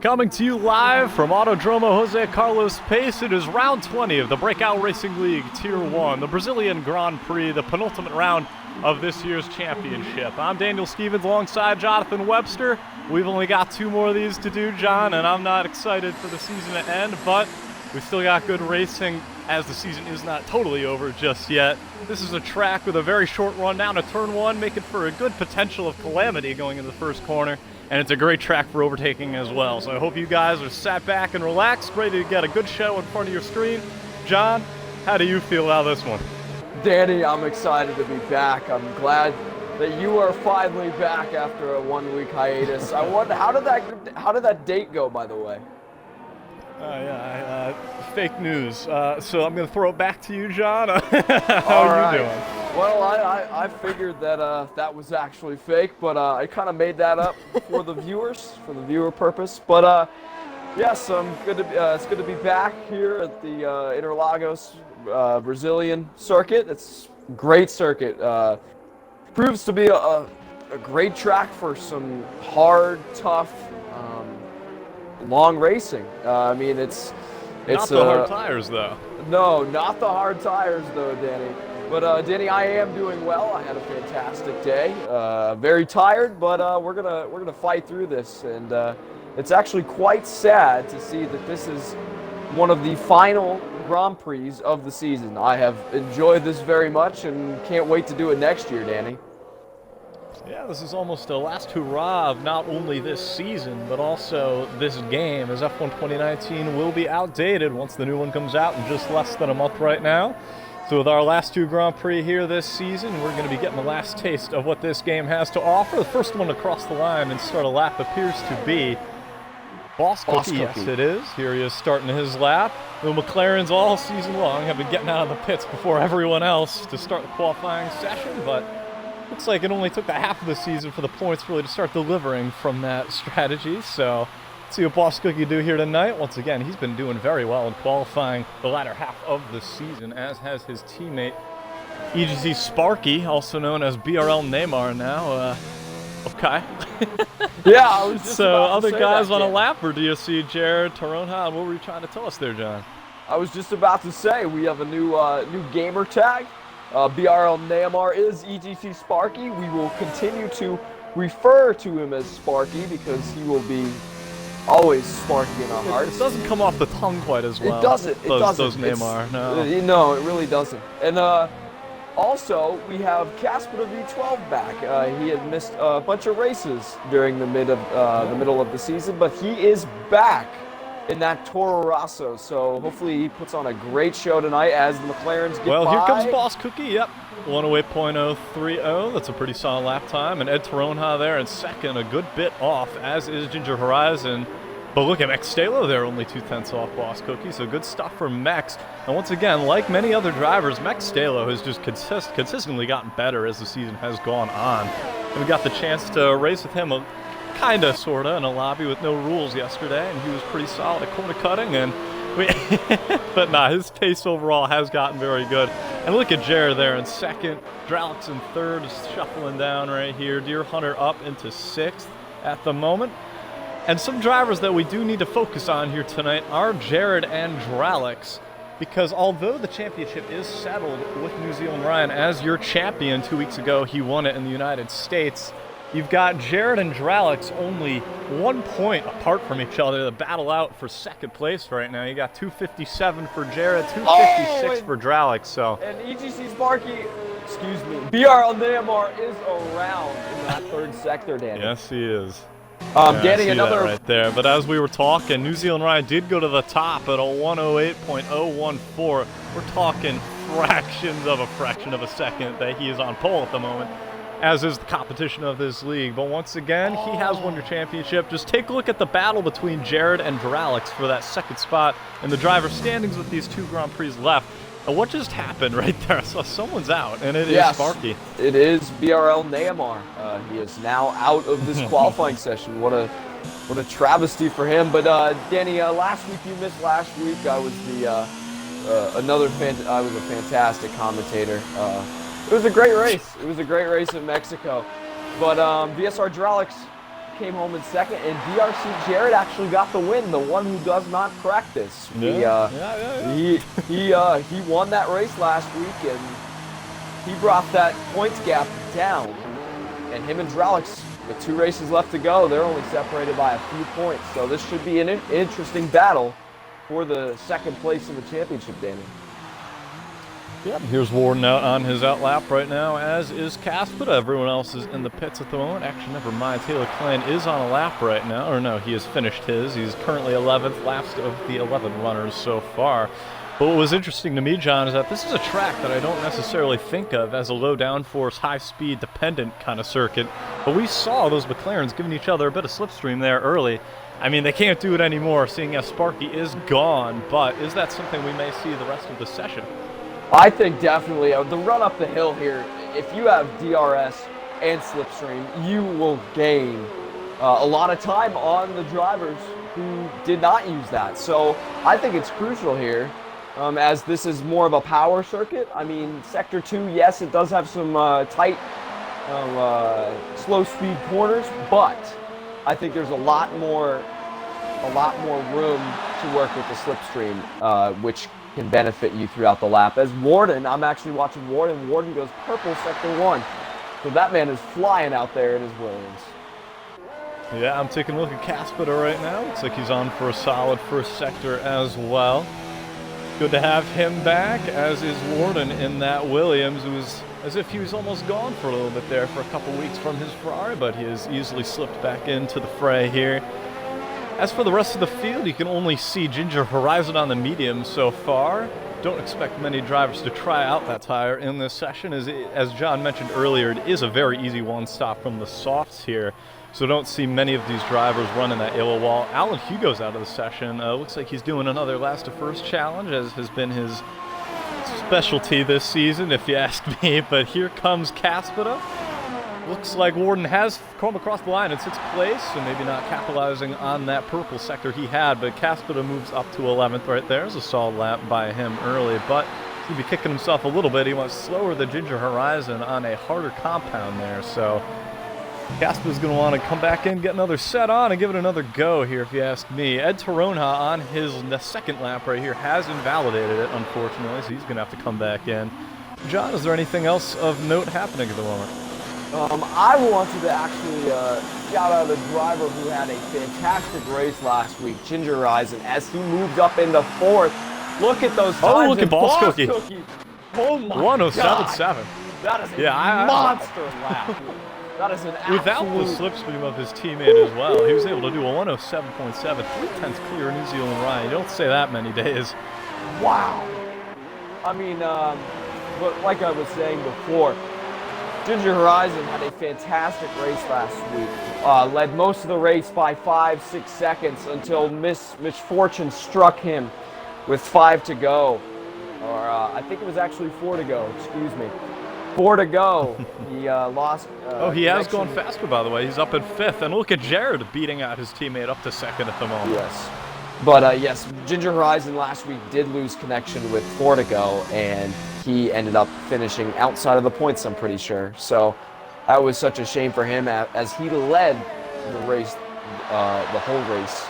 Coming to you live from Autodromo Jose Carlos Pace, it is round 20 of the Breakout Racing League Tier 1, the Brazilian Grand Prix, the penultimate round of this year's championship. I'm Daniel Stevens alongside Jonathan Webster. We've only got 2 more of these to do, John, and I'm not excited for the season to end, but we still got good racing as the season is not totally over just yet. This is a track with a very short run down to turn 1, making for a good potential of calamity going in the first corner. And it's a great track for overtaking as well. So I hope you guys are sat back and relaxed, ready to get a good show in front of your screen. John, how do you feel about this one? Danny, I'm excited to be back. I'm glad that you are finally back after a 1-week hiatus. I wonder, how did that date go, by the way? Fake news. So I'm going to throw it back to you, John. How All are right. you doing? Well, I figured that that was actually fake, but I kind of made that up for the viewers, for the viewer purpose. But yes, it's good to be back here at the Interlagos Brazilian circuit. It's a great circuit. Proves to be a great track for some hard, tough, long racing. I mean, it's not the hard tires, though. No, not the hard tires, though, Danny. But Danny, I am doing well. I had a fantastic day. Very tired, but we're gonna fight through this. And it's actually quite sad to see that this is one of the final Grand Prix of the season. I have enjoyed this very much and can't wait to do it next year, Danny. Yeah, this is almost a last hurrah of not only this season, but also this game, as F1 2019 will be outdated once the new one comes out in just less than a month right now. So with our last 2 Grand Prix here this season, we're going to be getting the last taste of what this game has to offer. The first one to cross the line and start a lap appears to be Boss Cookie. Yes, it is. Here he is starting his lap. The McLarens all season long have been getting out of the pits before everyone else to start the qualifying session, but looks like it only took the half of the season for the points really to start delivering from that strategy. So let's see what Boss Cookie do here tonight. Once again, he's been doing very well in qualifying the latter half of the season, as has his teammate EGC Sparky, also known as BRL Neymar now. Okay. Yeah, I was just so about to other say guys that, on a Dan. lap, or do you see Jared Taronha? What were you trying to tell us there, John? I was just about to say we have a new gamer tag. BRL Neymar is EGC Sparky. We will continue to refer to him as Sparky because he will be always Sparky in our hearts. It doesn't come off the tongue quite as well. It doesn't. It doesn't. Does Neymar? No. No, it really doesn't. And also, we have Casper the V12 back. He had missed a bunch of races during the middle of the season, but he is back in that Toro Rosso. So hopefully he puts on a great show tonight as the McLarens get by. Well, here comes Boss Cookie. Yep. 108.030. That's a pretty solid lap time. And Ed Taronha there in second, a good bit off, as is Ginger Horizon. But look at Mex Stalo there, only 2/10 off Boss Cookie. So good stuff for Mex. And once again, like many other drivers, Mex Stalo has just consistently gotten better as the season has gone on. And we got the chance to race with him kinda, sorta, in a lobby with no rules yesterday, and he was pretty solid at corner cutting, and but nah, his pace overall has gotten very good. And look at Jared there in second, Dralix in third, just shuffling down right here. Deer Hunter up into 6th at the moment. And some drivers that we do need to focus on here tonight are Jared and Dralix, because although the championship is settled with New Zealand Ryan as your champion 2 weeks ago, he won it in the United States. You've got Jared and Dralix only 1 point apart from each other to battle out for second place right now. You got 257 for Jared, 256 for Dralix. So. And EGC Sparky, excuse me, BRL Neymar is around in that third sector, Danny. Yes, he is. Danny, another right there. But as we were talking, New Zealand Ryan did go to the top at a 108.014. We're talking fractions of a second that he is on pole at the moment, as is the competition of this league. But once again, he has won your championship. Just take a look at the battle between Jared and Dralix for that second spot in the driver standings with these 2 Grand Prix left. And what just happened right there? I saw someone's out, and it is Sparky. It is BRL Neymar. He is now out of this qualifying session. What a travesty for him. But Danny, last week you missed last week. I was I was a fantastic commentator. It was a great race. It was a great race in Mexico. But VSR Dralix came home in second, and DRC Jared actually got the win, the one who does not practice. He won that race last week, and he brought that points gap down. And him and Dralix, with 2 races left to go, they're only separated by a few points. So this should be an interesting battle for the second place in the championship, Danny. Yep, here's Warden out on his out lap right now, as is Casper. Everyone else is in the pits at the moment. Actually, never mind. Taylor Klein is on a lap right now. Or no, he has finished his. He's currently 11th, last of the 11 runners so far. But what was interesting to me, John, is that this is a track that I don't necessarily think of as a low downforce, high-speed dependent kind of circuit. But we saw those McLarens giving each other a bit of slipstream there early. I mean, they can't do it anymore, seeing as Sparky is gone. But is that something we may see the rest of the session? I think definitely. The run up the hill here, if you have DRS and slipstream, you will gain a lot of time on the drivers who did not use that. So I think it's crucial here, as this is more of a power circuit. I mean, Sector 2, yes, it does have some tight, slow speed corners, but I think there's a lot more room to work with the slipstream, which can benefit you throughout the lap. As Warden, I'm actually watching Warden. Warden goes purple sector 1. So that man is flying out there in his Williams. Yeah, I'm taking a look at Casper right now. Looks like he's on for a solid first sector as well. Good to have him back, as is Warden in that Williams, who was as if he was almost gone for a little bit there for a couple weeks from his Ferrari, but he has easily slipped back into the fray here. As for the rest of the field, you can only see Ginger Horizon on the medium so far. Don't expect many drivers to try out that tire in this session. As John mentioned earlier, it is a very easy one-stop from the softs here, so don't see many of these drivers running that yellow wall. Alan Hugo's out of the session. Looks like he's doing another last to first challenge, as has been his specialty this season, if you ask me. But here comes Caspita. Looks like Warden has come across the line in 6th place, so maybe not capitalizing on that purple sector he had, but Caspita moves up to 11th right there. There's a solid lap by him early, but he'll be kicking himself a little bit. He went slower than Ginger Horizon on a harder compound there, so Caspita's going to want to come back in, get another set on, and give it another go here, if you ask me. Ed Toronja on his second lap right here has invalidated it, unfortunately, so he's going to have to come back in. John, is there anything else of note happening at the moment? I wanted to actually shout out a driver who had a fantastic race last week, Ginger Horizon, as he moved up into 4th. Look at those times. Oh, look at Boss Cookie. Oh my 107.7. That is a monster lap. That is an absolute... Without the slipstream of his teammate as well, he was able to do a 107.7, 3/10 clear New Zealand Ryan. You don't say that many days. Wow. I mean, but like I was saying before, Ginger Horizon had a fantastic race last week. Led most of the race by 5-6 seconds until misfortune struck him with 5 to go. Or I think it was actually 4 to go, excuse me. 4 to go. He lost. He has gone faster, by the way. He's up in 5th. And look at Jared beating out his teammate up to 2nd at the moment. Yes. But yes, Ginger Horizon last week did lose connection with 4 to go, and he ended up finishing outside of the points, I'm pretty sure. So that was such a shame for him, as he led the race, the whole race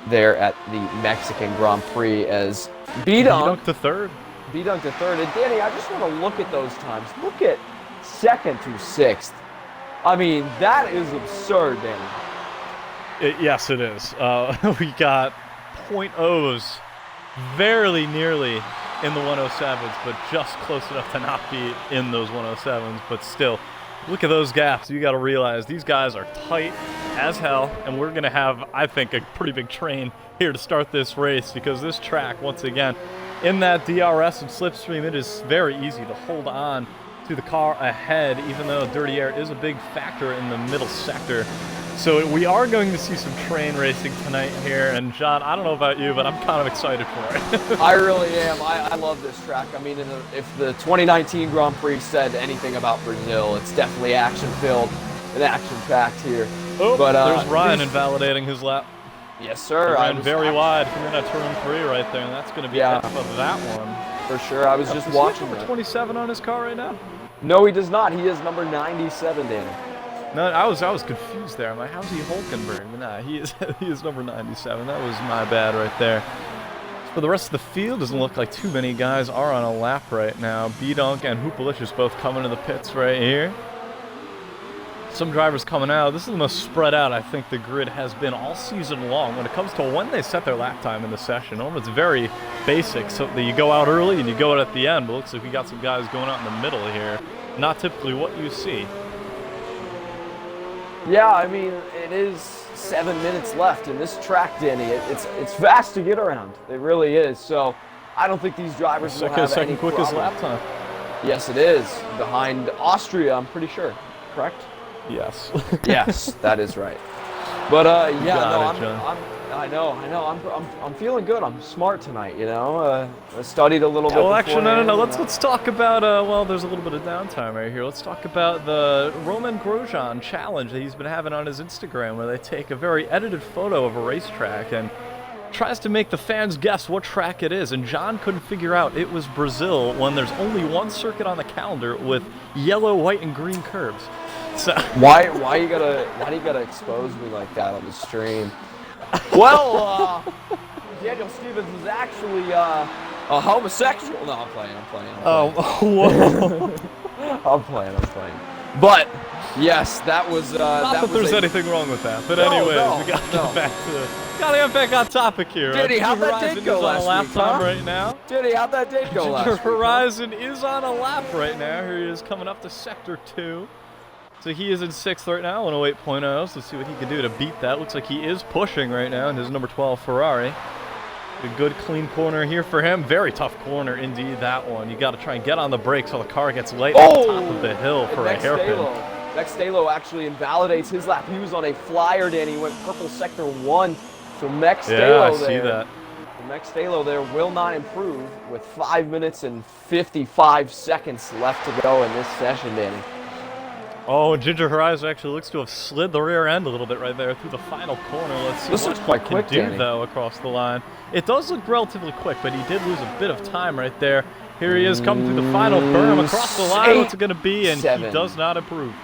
there at the Mexican Grand Prix, as B-Dunk to 3rd. B-Dunk to 3rd. And Danny, I just want to look at those times. Look at 2nd to 6th. I mean, that is absurd, Danny. Yes, it is. We got .0s very nearly in the 107s, but just close enough to not be in those 107s. But still, look at those gaps. You got to realize these guys are tight as hell, and we're going to have, I think, a pretty big train here to start this race, because this track, once again, in that DRS and slipstream, it is very easy to hold on to the car ahead, even though dirty air is a big factor in the middle sector. So we are going to see some train racing tonight here, and John, I don't know about you, but I'm kind of excited for it. I really am. I love this track. I mean, if the 2019 Grand Prix said anything about Brazil, it's definitely action-filled and action-packed here. Oh, but there's Ryan invalidating his lap. Yes, sir. I ran very wide coming in at turn 3 right there, and that's going to be it for that one. For sure. I was just watching that. 27 on his car right now? No, he does not. He is number 97, Danny. No, I was confused there. I'm like, how's he Hulkenberg? Nah, he is number 97. That was my bad right there. For the rest of the field, doesn't look like too many guys are on a lap right now. B-Dunk and Hoopalicious both coming to the pits right here. Some drivers coming out. This is the most spread out I think the grid has been all season long when it comes to when they set their lap time in the session. It's very basic, so that you go out early and you go out at the end, but it looks like we got some guys going out in the middle here. Not typically what you see. Yeah, I mean, it is 7 minutes left in this track, Danny. It's fast to get around. It really is. So I don't think these drivers will have second any quickest problem. lap time. Yes, it is. Behind Austria, I'm pretty sure. Correct? Yes. Yes, that is right. But yeah, I know. I'm feeling good. I'm smart tonight. I studied a little bit. Well, actually, no. Let's talk about. Well, there's a little bit of downtime right here. Let's talk about the Roman Grosjean challenge that he's been having on his Instagram, where they take a very edited photo of a racetrack and tries to make the fans guess what track it is. And John couldn't figure out it was Brazil when there's only one circuit on the calendar with yellow, white, and green curves. So why do you gotta expose me like that on the stream? Well, Daniel Stevens is actually a homosexual. No, I'm playing. Oh, whoa. I'm playing. But yes, that was. Not that there's anything wrong with that. But anyways, we gotta get back on topic here. Diddy, how'd that date go last week, right now. Diddy, how'd that date go last week? Horizon is on a lap right now. Here he is coming up to Sector 2. So he is in 6th right now on 08.0, so let's see what he can do to beat that. Looks like he is pushing right now in his number 12 Ferrari. A good clean corner here for him. Very tough corner indeed, that one. You got to try and get on the brakes so the car gets light on the top of the hill for a hairpin. Mextalo actually invalidates his lap. He was on a flyer, Danny. He went purple Sector 1. So Mextalo yeah, I see that. Mextalo there will not improve with 5 minutes and 55 seconds left to go in this session, Danny. Oh, Ginger Horizon actually looks to have slid the rear end a little bit right there through the final corner. Let's see what he can do, though, across the line. It does look relatively quick, but he did lose a bit of time right there. Here he is coming through the final berm across the line. What's it going to be? And he does not improve.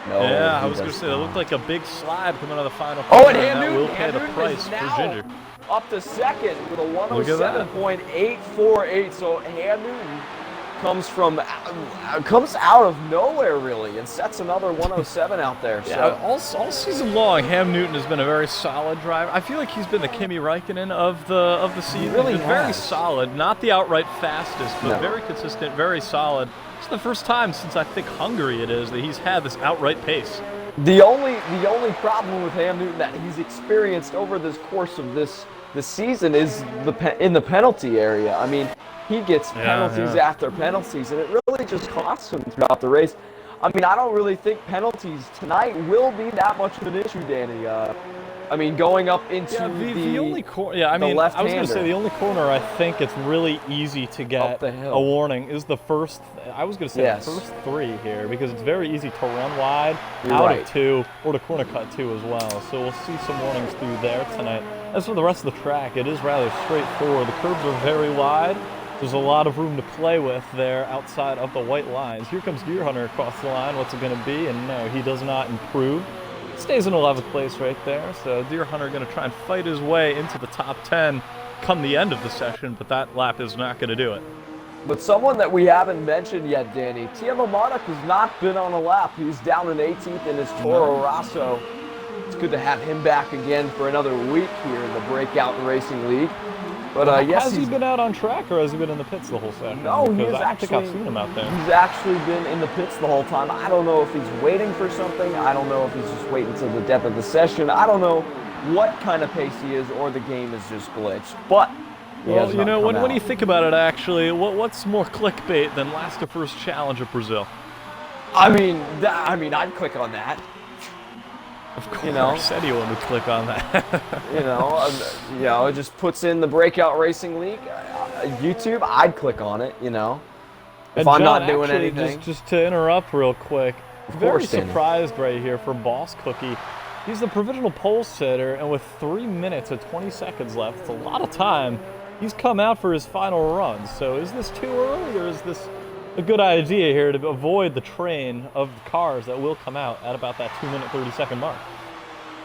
No, yeah, I was going to say, that looked like a big slide coming out of the final corner. Oh, and that will pay the price for Ginger. Up to second with a 107.848. So Ham Newton comes out of nowhere really and sets another 107 out there. So. Yeah, all season long, Ham Newton has been a very solid driver. I feel like he's been the Kimi Räikkönen of the season. He really he's been very solid, not the outright fastest, but very consistent, very solid. It's the first time since I think Hungary it is that he's had this outright pace. The only problem with Ham Newton that he's experienced over this course of this season is in the penalty area. I mean, he gets penalties after penalties, and it really just costs him throughout the race. I mean, I don't really think penalties tonight will be that much of an issue, Danny. I mean, going up into the only corner. Yeah, I mean, I was going to say the only corner I think it's really easy to get a warning is the first. I was going to say the first 3 here because it's very easy to run wide out of 2 or to corner cut 2 as well. So we'll see some warnings through there tonight. As for the rest of the track, it is rather straightforward. The curbs are very wide. There's a lot of room to play with there outside of the white lines. Here comes Deer Hunter across the line. What's it going to be? And no, he does not improve. Stays in 11th place right there. So Deer Hunter going to try and fight his way into the top 10 come the end of the session, but that lap is not going to do it. But someone that we haven't mentioned yet, Danny, Tiago Mark has not been on a lap. He's down in 18th in his Toro Rosso. It's good to have him back again for another week here in the Breakout Racing League. But yes, has he been out on track or has he been in the pits the whole session? No, because I don't think I've seen him out there. He's actually been in the pits the whole time. I don't know if he's waiting for something. I don't know if he's just waiting till the depth of the session. I don't know what kind of pace he is or the game is just glitched. But well, you know, when you think about it, actually, what's more clickbait than last to first challenge of Brazil? I mean, I'd click on that. Of course, anyone would click on that. It just puts in the Breakout Racing League, YouTube. I'd click on it. If I'm not doing anything. Just to interrupt real quick, very surprised right here for Boss Cookie. He's the provisional pole sitter, and with 3 minutes and 20 seconds left, it's a lot of time. He's come out for his final run. So is this too early, or is this a good idea here to avoid the train of cars that will come out at about that 2-minute 30-second mark.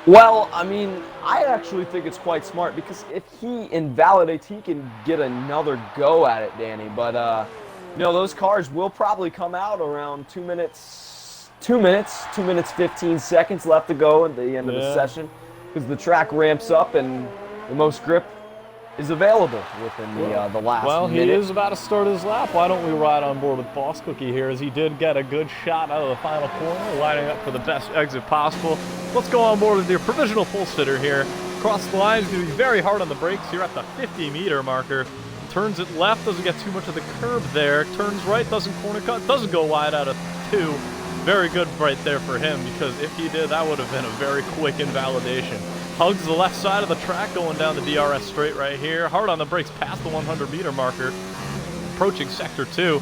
Well, I mean, I actually think it's quite smart because if he invalidates, he can get another go at it, Danny. But, you know, those cars will probably come out around 2 minutes, 2 minutes 15 seconds left to go at the end of the session because the track ramps up and the most grip is available within the last minute. Well, he is about to start his lap. Why don't we ride on board with Boss Cookie here, as he did get a good shot out of the final corner, lining up for the best exit possible. Let's go on board with your provisional pole sitter here. Across the line, he's going to be very hard on the brakes here at the 50-meter marker. Turns it left, doesn't get too much of the curb there. Turns right, doesn't corner cut, doesn't go wide out of 2. Very good right there for him, because if he did, that would have been a very quick invalidation. Hugs the left side of the track going down the DRS straight right here. Hard on the brakes past the 100-meter marker. Approaching sector 2.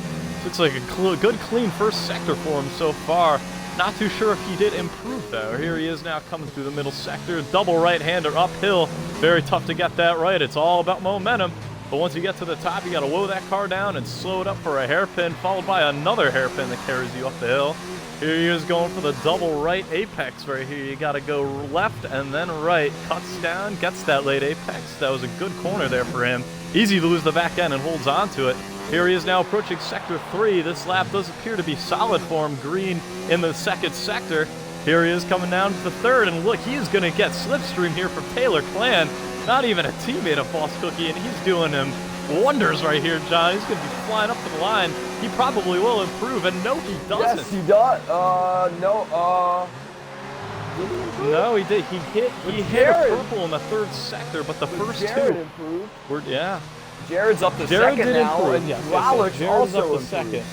Looks like a good, clean first sector for him so far. Not too sure if he did improve, though. Here he is now coming through the middle sector. Double right-hander uphill. Very tough to get that right. It's all about momentum. But once you get to the top, you got to whoa that car down and slow it up for a hairpin, followed by another hairpin that carries you up the hill. Here he is going for the double right apex right here. You got to go left and then right. Cuts down, gets that late apex. That was a good corner there for him. Easy to lose the back end and holds on to it. Here he is now approaching sector 3. This lap does appear to be solid for him. Green in the second sector. Here he is coming down to the third. And look, he is going to get slipstream here from Taylor Clan. Not even a teammate of Boss Cookie, and he's doing him wonders right here, John. He's going to be flying up to the line. He probably will improve, and no, he doesn't. Yes, he does. Did he improve? No, he did. He hit a purple in the third sector, but the first Jared two improved. were, yeah. Jared's up to Jared second did now, improve. and Yes, Alex Jared's also up to second.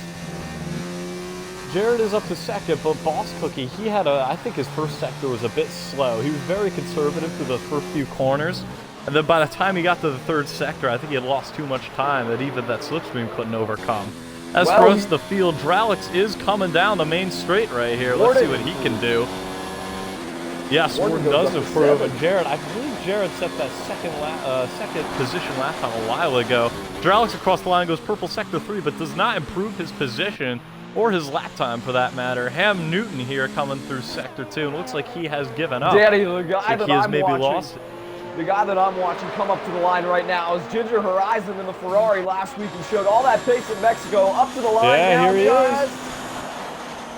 Jared is up to second, but Boss Cookie, he had I think his first sector was a bit slow. He was very conservative through the first few corners. And then by the time he got to the third sector, I think he had lost too much time that even that slipstream couldn't overcome. As for us, the field, Dralix is coming down the main straight right here. Let's see what he can do. Yes, Warden does improve. And Jared, I believe Jared set that second position lap time a while ago. Dralix across the line goes purple sector 3, but does not improve his position or his lap time for that matter. Ham Newton here coming through sector 2, and looks like he has given up. Danny, the guy that I'm watching. Lost it. The guy that I'm watching come up to the line right now is Ginger Horizon in the Ferrari last week. He showed all that pace in Mexico. Up to the line now, here he guys. is.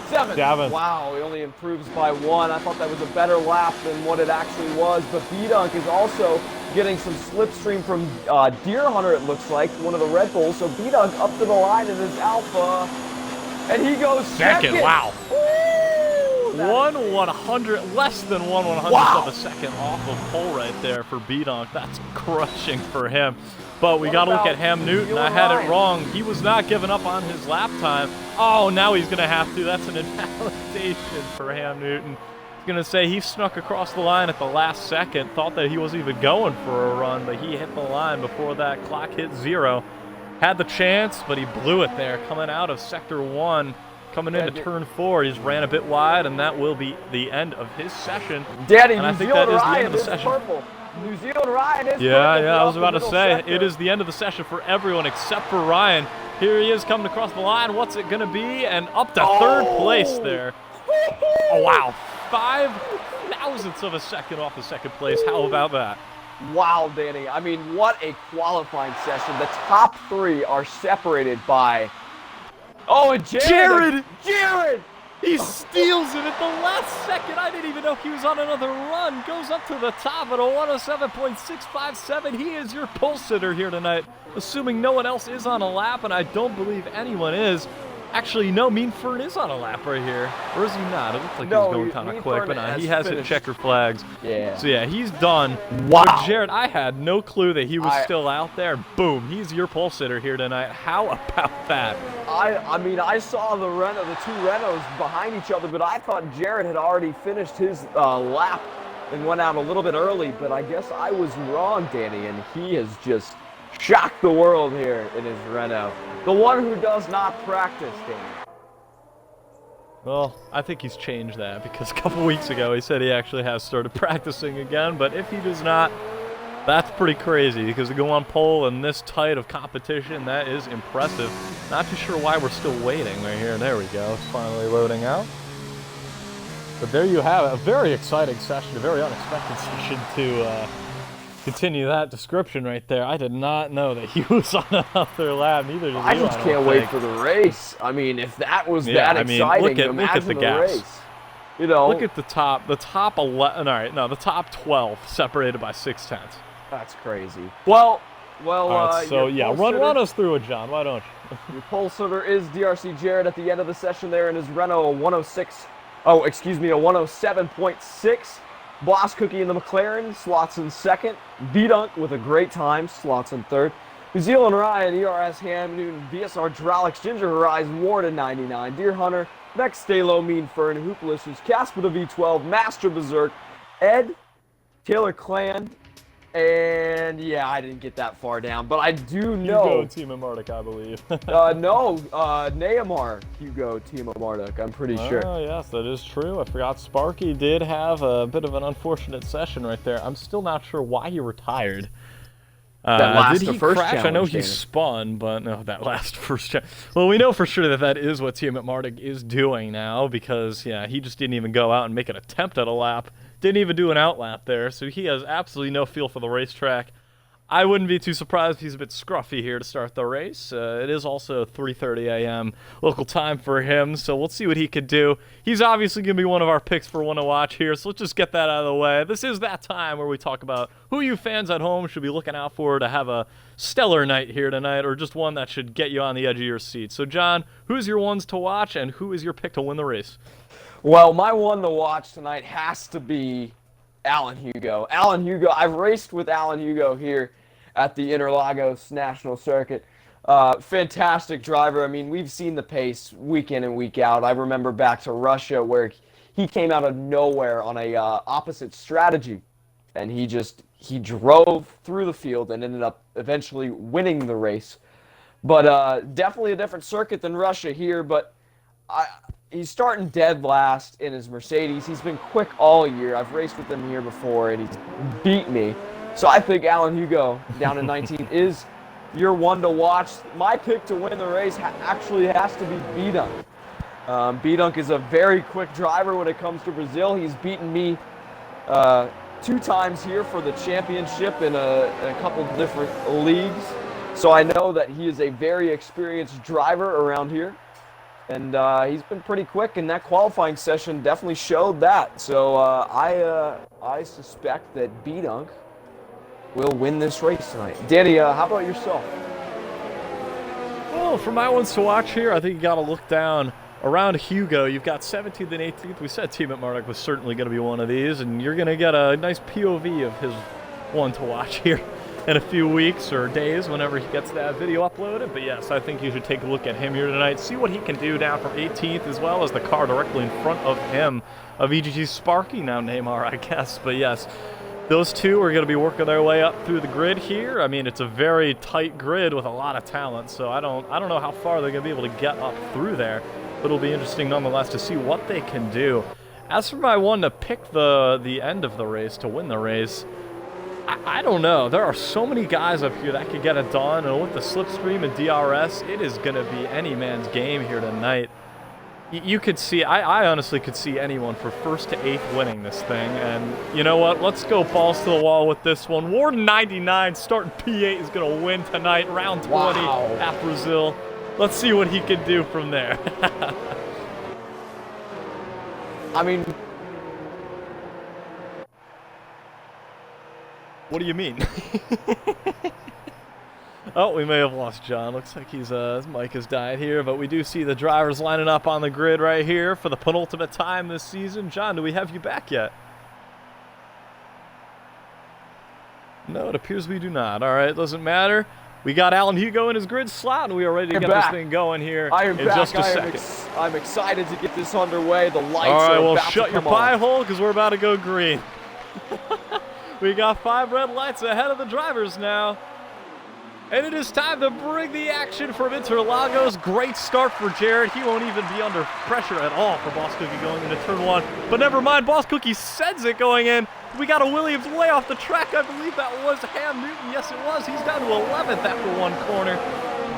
7th. Wow, he only improves by 1. I thought that was a better lap than what it actually was. But B-Dunk is also getting some slipstream from Deer Hunter, it looks like, one of the Red Bulls. So B-Dunk up to the line in his Alpha. And he goes second. Wow. 1/100, less than 1/100th of a second off of pole right there for B-Dunk. That's crushing for him. But we got to look at Ham Newton. I had it wrong. He was not giving up on his lap time. Oh, now he's going to have to. That's an invalidation for Ham Newton. He's going to say he snuck across the line at the last second, thought that he wasn't even going for a run, but he hit the line before that clock hit 0. Had the chance, but he blew it there coming out of sector 1. Coming into turn 4, he's ran a bit wide, and that will be the end of his session. Daddy, and I think that is the end of the session. Purple. New Zealand Ryan is yeah, I was about to say, sector. it is the end of the session for everyone except for Ryan. Here he is coming across the line. What's it going to be? And up to third place there. Oh, wow. 5 thousandths of a second off the second place. How about that? Wow, Danny. I mean, what a qualifying session. The top 3 are separated by... Oh, and Jared! He steals it at the last second. I didn't even know he was on another run. Goes up to the top at a 107.657. He is your pole sitter here tonight, assuming no one else is on a lap, and I don't believe anyone is. Actually, no, Mean Fern is on a lap right here. Or is he not? It looks like he's going kind of quick, but no, he has hit checker flags. Yeah. So yeah, he's done. Wow. But Jared, I had no clue that he was still out there. Boom, he's your pole sitter here tonight. How about that? I mean, I saw the 2 Renaults behind each other, but I thought Jared had already finished his lap and went out a little bit early, but I guess I was wrong, Danny, and he has just shocked the world here in his Renault. The one who does not practice, Danny. Well, I think he's changed that because a couple weeks ago he said he actually has started practicing again, but if he does not, That's pretty crazy because to go on pole in this tight of competition, that is impressive. Not too sure why we're still waiting right here. There we go. It's finally loading out. But there you have it. A very exciting session, a very unexpected session to continue that description right there. I did not know that he was on another lap. Neither did you. I just can't wait for the race. I mean, if that was that exciting, look at imagine the the gaps. race. You know, look at the top 11. All right, no, the top 12 separated by 0.6. That's crazy. Well. All right, so yeah, run us through it, John. Why don't you? Your pole sitter is DRC Jared at the end of the session there in his Renault 106. Oh, excuse me, a 107.6. Boss Cookie in the McLaren slots in second. B-Dunk with a great time slots in third. New Zealand Ryan, ERS Ham Newton, VSR Dralix, Ginger Horizon, Ward in 99, Deer Hunter, Next Stalo, Mean Fern, Hoopalicious, Casper the V12, Master Berserk, Ed, Taylor Clan, and yeah, I didn't get that far down, but I do know. Hugo Team of Marduk, I believe. Neymar Hugo Team of Marduk, I'm pretty sure. Oh, yes, that is true. I forgot Sparky did have a bit of an unfortunate session right there. I'm still not sure why he retired. Did he crash? I know he spun, but no, that last first challenge. Well, we know for sure that is what Team at Marduk is doing now because, yeah, he just didn't even go out and make an attempt at a lap. Didn't even do an out lap there, so he has absolutely no feel for the racetrack. I wouldn't be too surprised if he's a bit scruffy here to start the race. It is also 3:30 a.m. local time for him, so we'll see what he could do. He's obviously going to be one of our picks for one to watch here, so let's just get that out of the way. This is that time where we talk about who you fans at home should be looking out for to have a stellar night here tonight, or just one that should get you on the edge of your seat. So, John, who's your ones to watch, and who is your pick to win the race? Well, my one to watch tonight has to be Alan Hugo. Alan Hugo, I've raced with Alan Hugo here at the Interlagos National Circuit. Fantastic driver. I mean, we've seen the pace week in and week out. I remember back to Russia where he came out of nowhere on a opposite strategy, and he drove through the field and ended up eventually winning the race. But definitely a different circuit than Russia here, but he's starting dead last in his Mercedes. He's been quick all year. I've raced with him here before, and he's beat me. So I think Alan Hugo, down in 19th, is your one to watch. My pick to win the race actually has to be B-Dunk. B-Dunk is a very quick driver when it comes to Brazil. He's beaten me 2 times here for the championship in a couple different leagues. So I know that he is a very experienced driver around here. And he's been pretty quick, and that qualifying session definitely showed that. So I suspect that B-Dunk will win this race tonight. Danny, how about yourself? Well, for my ones to watch here, I think you got to look down around Hugo. You've got 17th and 18th. We said Team at Marduk was certainly going to be one of these, and you're going to get a nice POV of his one to watch here in a few weeks or days whenever he gets that video uploaded. But yes, I think you should take a look at him here tonight, see what he can do down from 18th, as well as the car directly in front of him of EGG's Sparky, now Neymar, I guess. But yes, those two are going to be working their way up through the grid here. I mean, it's a very tight grid with a lot of talent, so I don't know how far they're going to be able to get up through there, but it'll be interesting nonetheless to see what they can do. As for my one to pick the end of the race, to win the race, I don't know. There are so many guys up here that could get it done, and with the slipstream and DRS, it is going to be any man's game here tonight. You could see, I honestly could see anyone for 1st to 8th winning this thing, and you know what? Let's go balls to the wall with this one. Warden 99 starting P8 is going to win tonight, round 20 at Brazil. Let's see what he can do from there. I mean, what do you mean? Oh, we may have lost John. Looks like his mic has died here, but we do see the drivers lining up on the grid right here for the penultimate time this season. John, do we have you back yet? No, it appears we do not. All right, doesn't matter. We got Alan Hugo in his grid slot, and we are ready to get this thing going here in just a second. I'm excited to get this underway. The lights are about to come on. All right, well, shut your pie hole because we're about to go green. We got 5 red lights ahead of the drivers now. And it is time to bring the action from Interlagos. Great start for Jared. He won't even be under pressure at all for Boss Cookie going into turn 1. But never mind, Boss Cookie sends it going in. We got a Williams way off the track. I believe that was Ham Newton. Yes, it was. He's down to 11th after one corner.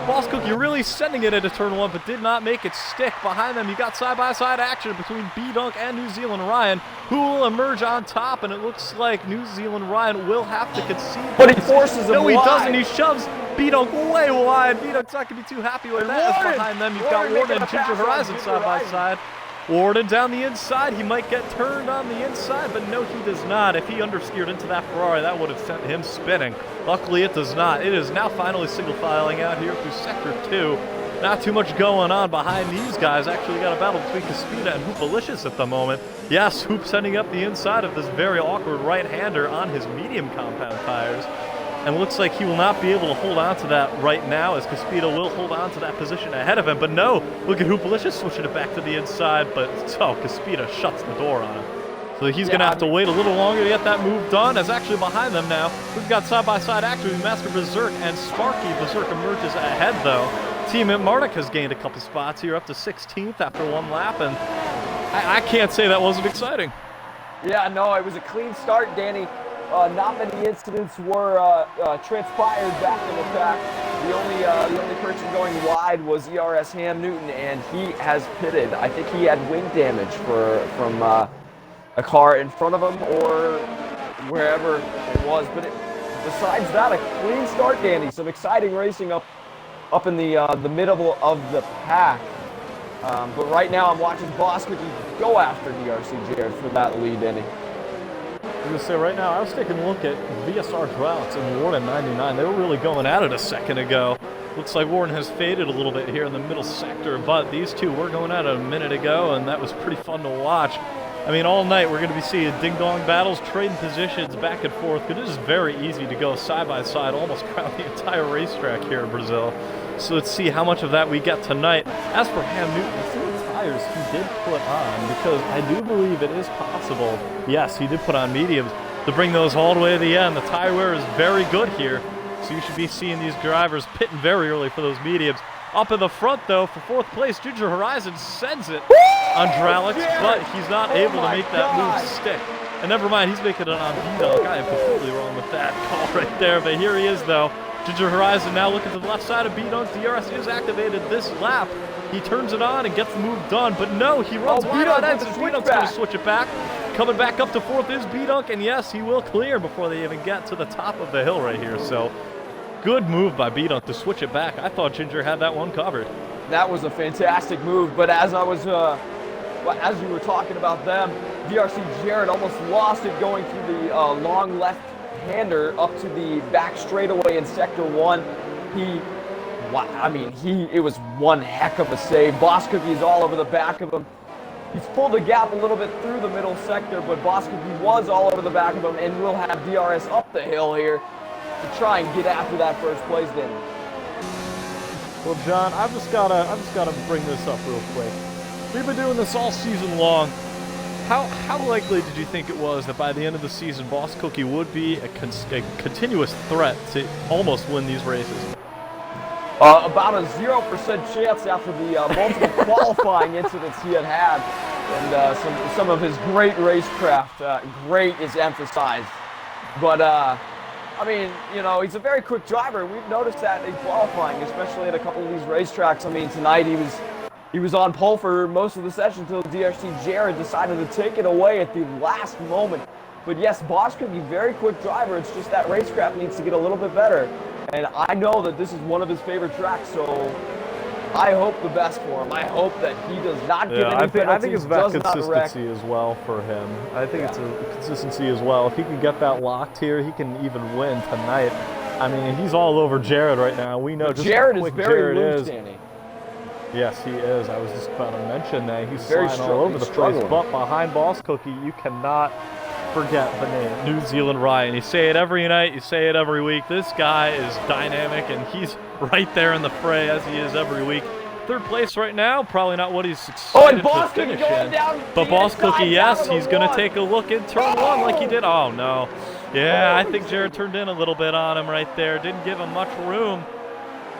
Boss Cookie really sending it into turn one, but did not make it stick. Behind them, you got side-by-side action between B-Dunk and New Zealand Ryan, who will emerge on top, and it looks like New Zealand Ryan will have to concede. But he forces him No, he wide. doesn't. He shoves B-Dunk way wide. B-Dunk's not going to be too happy with that. As behind them, you've got Warden and Ginger Horizon side-by-side. Warden down the inside. He might get turned on the inside, but no, he does not. If he understeered into that Ferrari, that would have sent him spinning. Luckily, it does not. It is now finally single filing out here through Sector 2. Not too much going on behind these guys. Actually, got a battle between Caspita and Hoopalicious at the moment. Yes, Hoop sending up the inside of this very awkward right-hander on his medium compound tires. And looks like he will not be able to hold on to that right now, as Caspita will hold on to that position ahead of him. But no, look at Hoopalicious switching it back to the inside, but Caspita shuts the door on him. So he's going to have to wait a little longer to get that move done, as actually behind them now, we've got side-by-side action with Master Berserk and Sparky. Berserk emerges ahead, though. Team at Marduk has gained a couple spots here, up to 16th after one lap, and I can't say that wasn't exciting. Yeah, no, it was a clean start, Danny. Not many incidents were transpired back in the pack. The only person going wide was ERS Ham Newton, and he has pitted. I think he had wing damage from a car in front of him or wherever it was. But besides that, a clean start, Danny. Some exciting racing up in the middle of the pack. But right now, I'm watching Boss Cookie go after DRC Jared for that lead, Danny. I was going to say right now, I was taking a look at VSR Droughts and Warden 99. They were really going at it a second ago. Looks like Warden has faded a little bit here in the middle sector, but these two were going at it a minute ago, and that was pretty fun to watch. I mean, all night we're going to be seeing ding-dong battles, trading positions back and forth, because it is very easy to go side-by-side, almost around the entire racetrack here in Brazil. So let's see how much of that we get tonight. As for Ham Newton, let's see what tires he did put on, because I do believe it is possible, yes, he did put on mediums, to bring those all the way to the end. The tire wear is very good here, so you should be seeing these drivers pitting very early for those mediums. Up in the front, though, for fourth place, Ginger Horizon sends it on Dralix, but he's not able to make that move stick. And never mind, he's making it on B-Dunk. I am completely wrong with that call right there, but here he is, though. Ginger Horizon now looking to the left side of B-Dunk. DRS is activated this lap. He turns it on and gets the move done, but no, he runs wide on ends, and B-Dunk's going to switch it back. Coming back up to fourth is B-Dunk, and yes, he will clear before they even get to the top of the hill right here. So, good move by B-Dunk to switch it back. I thought Ginger had that one covered. That was a fantastic move, but as I was, as you were talking about them, DRC Jared almost lost it going through the long left-hander up to the back straightaway in Sector 1. It was one heck of a save. Boss Cookie's all over the back of him. He's pulled the gap a little bit through the middle sector, but Boss Cookie was all over the back of him, and we'll have DRS up the hill here to try and get after that first place, Danny. Well, John, I've just gotta bring this up real quick. We've been doing this all season long. How likely did you think it was that by the end of the season, Boss Cookie would be a continuous threat to almost win these races? About a 0% chance after the multiple qualifying incidents he had and some of his great racecraft. Great is emphasized. But, I mean, you know, he's a very quick driver. We've noticed that in qualifying, especially at a couple of these racetracks. I mean, tonight he was on pole for most of the session until DRC Jared decided to take it away at the last moment. But yes, Boss could be a very quick driver. It's just that racecraft needs to get a little bit better. And I know that this is one of his favorite tracks, so I hope the best for him. I hope that he does not get any penalties. I think it's about consistency as well for him. I think it's a consistency as well. If he can get that locked here, he can even win tonight. I mean, he's all over Jared right now. We know just Jared how quick is very Jared is. Danny. Yes, he is. I was just about to mention that. He's very sliding all over the place. But behind Boss Cookie, you cannot forget the name New Zealand Ryan. You say it every night, you say it every week. This guy is dynamic, and he's right there in the fray as he is every week. Third place right now, probably not what he's excited to finish in. But Boss Cookie, yes, he's going to take a look in turn one like he did. Oh, no. Yeah, I think Jared turned in a little bit on him right there. Didn't give him much room.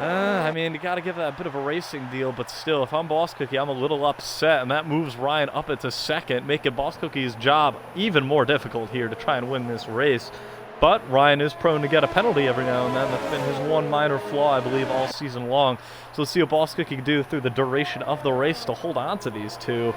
I mean, you got to give that a bit of a racing deal, but still, if I'm Boss Cookie, I'm a little upset, and that moves Ryan up into second, making Boss Cookie's job even more difficult here to try and win this race. But Ryan is prone to get a penalty every now and then. That's been his one minor flaw, I believe, all season long. So let's see what Boss Cookie can do through the duration of the race to hold on to these two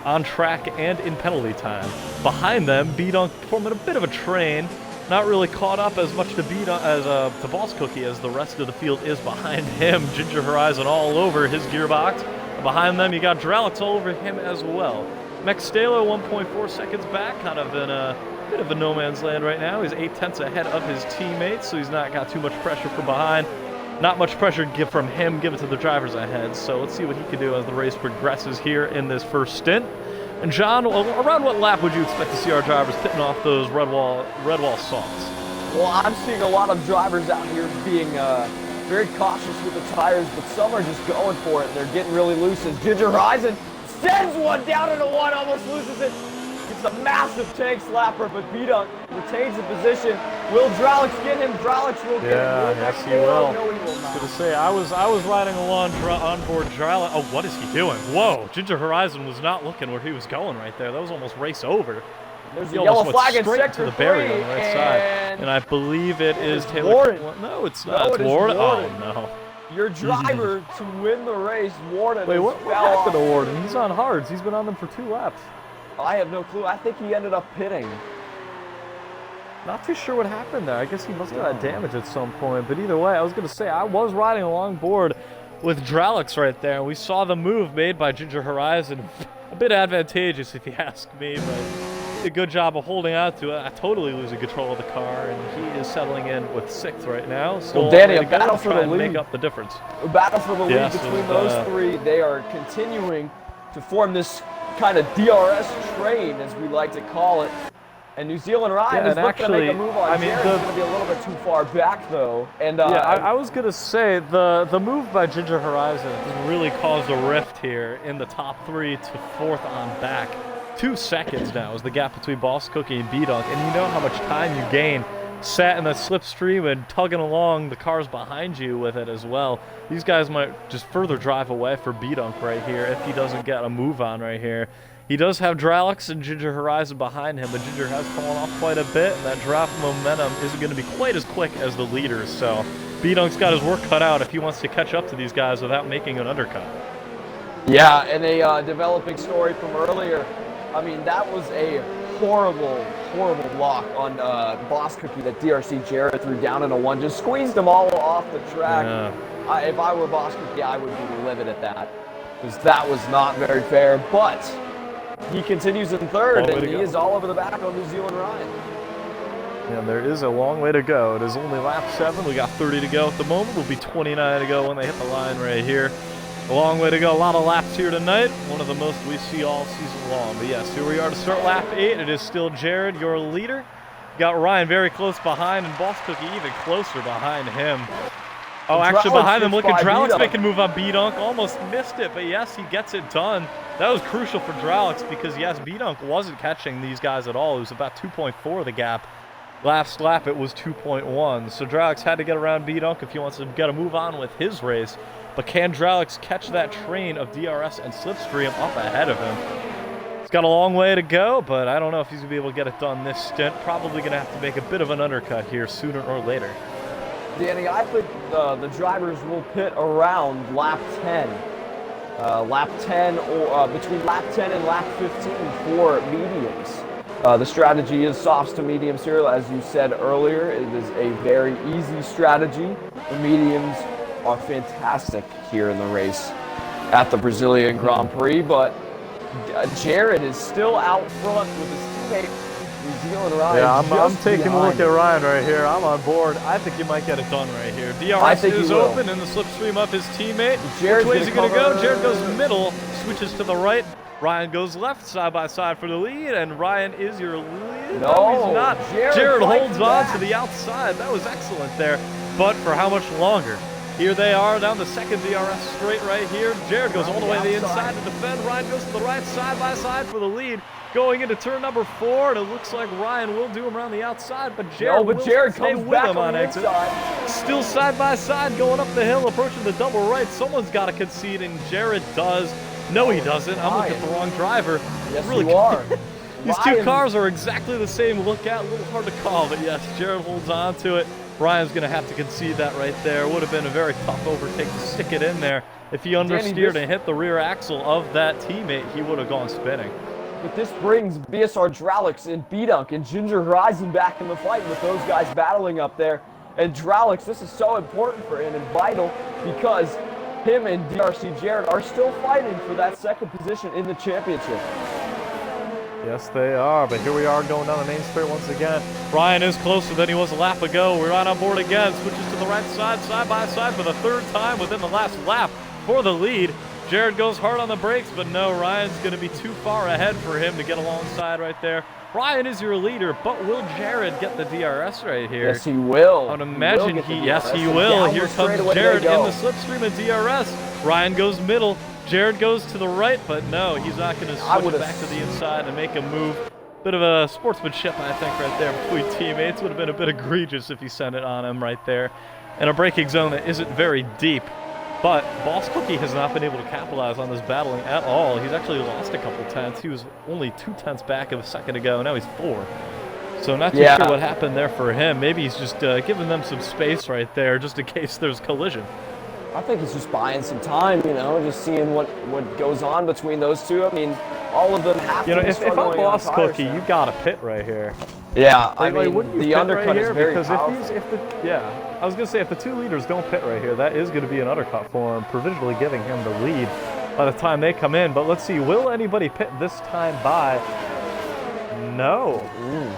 on track and in penalty time. Behind them, B-Dunk forming a bit of a train. Not really caught up as much to to Boss Cookie as the rest of the field is behind him. Ginger Horizon all over his gearbox. And behind them, you got Dralix all over him as well. Mextalo 1.4 seconds back, kind of in a bit of a no man's land right now. He's 8/10 ahead of his teammates, so he's not got too much pressure from behind. Not much pressure from him given to the drivers ahead. So let's see what he can do as the race progresses here in this first stint. And John, around what lap would you expect to see our drivers pitting off those red wall softs? Well, I'm seeing a lot of drivers out here being very cautious with the tires, but some are just going for it, and they're getting really loose as Ginger Horizon sends one down into one, almost loses it. It's a massive tank slapper, but B-Dunk retains the position. Will Dralix get him? Dralix will get him. Yes, he will. No, he will not. I was gonna say, I was riding along on board Dralix. Oh, what is he doing? Whoa, Ginger Horizon was not looking where he was going right there. That was almost race over. There's He a yellow almost flag in went straight sector to the barrier on the 3, right side. And I believe it is Taylor. Warden. No, it's not. No, it's it is Warden. Warden. Oh, no. Your driver to win the race, Warden. Wait, what fell happened to off. Warden? He's on hards. He's been on them for 2 laps. I have no clue. I think he ended up pitting. Not too sure what happened there. I guess he must have had damage at some point. But either way, I was going to say, I was riding along board with Dralix right there. And we saw the move made by Ginger Horizon. A bit advantageous, if you ask me. But did a good job of holding on to it. I totally losing control of the car. And he is settling in with 6th right now. Still Well, Danny, a to go battle to for try the and lead. make up the difference. A battle for the lead Yes, between those three. They are continuing to form this kind of DRS train, as we like to call it. And New Zealand Ryan is looking to make a move on Jared's going to be a little bit too far back, though. And I was going to say, the move by Ginger Horizon has really caused a rift here in the top 3 to 4th on back. 2 seconds now is the gap between Boss Cookie and B-Dunk, and you know how much time you gain sat in the slipstream and tugging along the cars behind you with it as well. These guys might just further drive away for B-Dunk right here if he doesn't get a move on right here. He does have Dralix and Ginger Horizon behind him, but Ginger has fallen off quite a bit, and that drop of momentum isn't going to be quite as quick as the leaders. So B-Dunk's got his work cut out if he wants to catch up to these guys without making an undercut. Yeah, and a developing story from earlier. I mean, that was a horrible block on Boss Cookie that DRC Jared threw down into one. Just squeezed them all off the track. Yeah. If I were Boss Cookie, I would be livid at that, because that was not very fair. But he continues in 3rd, and he is all over the back on New Zealand Ryan. Yeah, there is a long way to go. It is only lap 7. We got 30 to go at the moment. Will be 29 to go when they hit the line right here. A long way to go. A lot of laps here tonight. One of the most we see all season long. But yes, here we are to start lap 8. It is still Jared, your leader. You got Ryan very close behind, and Boss Cookie even closer behind him. Oh, actually behind them, look at Dralix making a move on B-Dunk. Almost missed it, but yes, he gets it done. That was crucial for Dralix because, yes, B-Dunk wasn't catching these guys at all. It was about 2.4 the gap. Last lap, it was 2.1. So Dralix had to get around B-Dunk if he wants to get a move on with his race. But can Dralix catch that train of DRS and slipstream up ahead of him? He's got a long way to go, but I don't know if he's going to be able to get it done this stint. Probably going to have to make a bit of an undercut here sooner or later. Danny, I think the drivers will pit around lap 10. Lap 10, or between lap 10 and lap 15 for mediums. The strategy is softs to mediums here. As you said earlier, it is a very easy strategy. The mediums are fantastic here in the race at the Brazilian Grand Prix, but Jared is still out front with his teammate New Zealand Ryan. Yeah, I'm taking a look at Ryan right here. I'm on board. I think he might get it done right here. DRS is open in the slipstream of his teammate. Which way is he going to go? Jared goes middle, switches to the right. Ryan goes left, side by side for the lead, and Ryan is your lead. No, he's not. Jared holds on to the outside. That was excellent there, but for how much longer? Here they are down the second DRS straight right here. Jared goes all the way to the inside to defend. Ryan goes to the right, side by side for the lead. going into turn number 4, and it looks like Ryan will do him around the outside, but Jared will Jared stay comes with back him on exit. inside. Still side by side going up the hill, approaching the double right. Someone's got to concede, and Jared does. No, he doesn't. I'm looking at the wrong driver. Yes, really you are. These two cars are exactly the same look at. A little hard to call, but yes, Jared holds on to it. Ryan's going to have to concede that right there. Would have been a very tough overtake to stick it in there. If he understeered and hit the rear axle of that teammate, he would have gone spinning. But this brings BSR Dralix and B-Dunk and Ginger Horizon back in the fight with those guys battling up there. And Dralix, this is so important for him and vital because him and DRC Jared are still fighting for that second position in the championship. Yes, they are, but here we are going down the main straight once again. Ryan is closer than he was a lap ago. We're on board again, switches to the right side, side by side for the third time within the last lap for the lead. Jared goes hard on the brakes, but no, Ryan's going to be too far ahead for him to get alongside right there. Ryan is your leader, but will Jared get the DRS right here? Yes, he will. I would imagine yes, he will. Here comes Jared in the slipstream of DRS. Ryan goes middle. Jared goes to the right, but no, he's not going to switch back to the inside and make a move. Bit of a sportsmanship, I think, right there between teammates. Would have been a bit egregious if he sent it on him right there. In a braking zone that isn't very deep. But Boss Cookie has not been able to capitalize on this battling at all. He's actually lost a couple tenths. He was only 2 tenths back a second ago. Now he's 4. So not too sure what happened there for him. Maybe he's just giving them some space right there just in case there's collision. I think he's just buying some time, you know, just seeing what goes on between those two. I mean, all of them have to be if I'm Boss Cookie, you got to pit right here. Yeah, I mean, the undercut is very powerful. I was going to say, if the 2 leaders don't pit right here, that is going to be an undercut for him, provisionally giving him the lead by the time they come in. But let's see, will anybody pit this time by? No.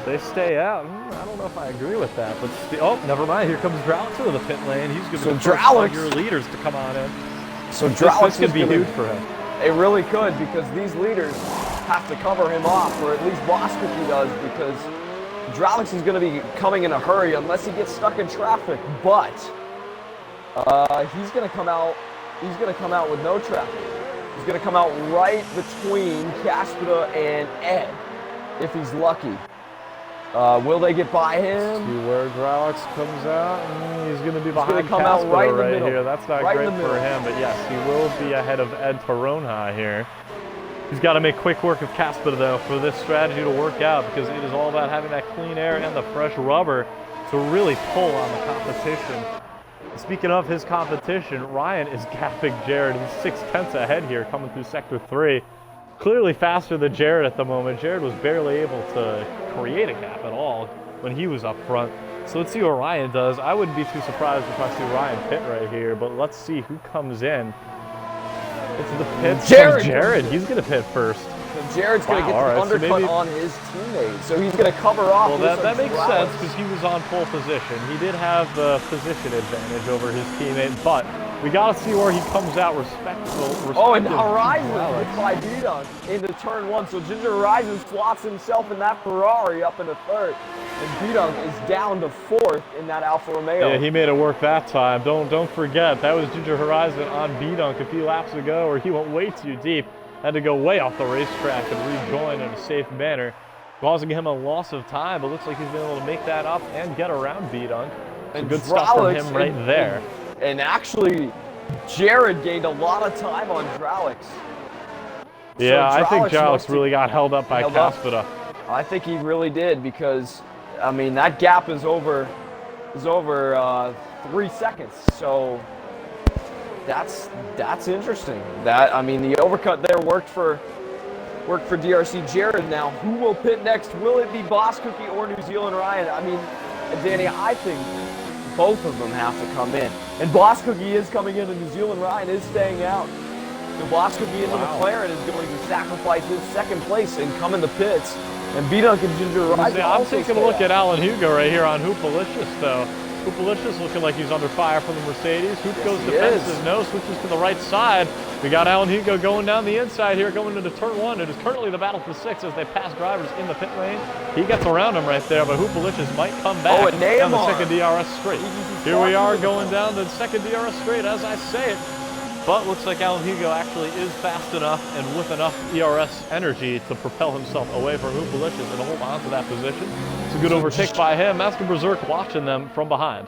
They stay out. I don't know if I agree with that. But oh, never mind. Here comes Dralix to the pit lane. He's going to be the first of your leaders to come on in. So Dralix could be huge for him. It really could, because these leaders have to cover him off, or at least Boss Cookie does, because Dralix is going to be coming in a hurry unless he gets stuck in traffic. But he's going to come out. He's going to come out with no traffic. He's going to come out right between Caspita and Ed, if he's lucky. Will they get by him? See where Dralix comes out. He's going to be behind Caspita right in the middle. Here. That's not great for him, but yes, he will be ahead of Ed Toronha here. He's got to make quick work of Caspita, though, for this strategy to work out, because it is all about having that clean air and the fresh rubber to really pull on the competition. Speaking of his competition, Ryan is gapping Jared. He's 6 tenths ahead here coming through Sector 3. Clearly faster than Jared at the moment. Jared was barely able to create a gap at all when he was up front. So let's see what Ryan does. I wouldn't be too surprised if I see Ryan pit right here, but let's see who comes in. It's the pit. Jared. He's going to pit first. So Jared's going to get the undercut on his teammate. So he's going to cover off. Well, that makes sense because he was on pole position. He did have the position advantage over his teammate, but we got to see where he comes out respectful. Oh, and Horizon hit by B-Dunk into turn 1. So Ginger Horizon slots himself in that Ferrari up into 3rd. And B-Dunk is down to 4th in that Alfa Romeo. Yeah, he made it work that time. Don't forget, that was Ginger Horizon on B-Dunk a few laps ago where he went way too deep. Had to go way off the racetrack and rejoin in a safe manner, causing him a loss of time, but looks like he's been able to make that up and get around B-Dunk. Good stuff from him right there. And actually, Jared gained a lot of time on Dralix. Yeah, I think Dralix really got held up by Caspita. I think he really did, because, I mean, that gap is over 3 seconds. So that's interesting. I mean, the overcut there worked for DRC Jared. Now, who will pit next? Will it be Boss Cookie or New Zealand Ryan? I mean, Danny, I think both of them have to come in. And Boss Cookie is coming in, and New Zealand Ryan is staying out. So Boss Cookie in the McLaren is going to sacrifice his second place and come in the pits. And B-Dunk and Ginger Ryan. I'm taking a look at Alan Hugo right here on Hoopalicious, though. Hoopalicious looking like he's under fire from the Mercedes. Hoop goes defensive, no, switches to the right side. We got Alan Hugo going down the inside here, going into turn 1. It is currently the battle for 6 as they pass drivers in the pit lane. He gets around him right there, but Hoopalicious might come back down the second DRS straight. Here we are going down the second DRS straight as I say it. but looks like Alan Hugo actually is fast enough and with enough ERS energy to propel himself away from Hoobalicious and hold on to that position. It's a good overtake by him. Master Berserk watching them from behind.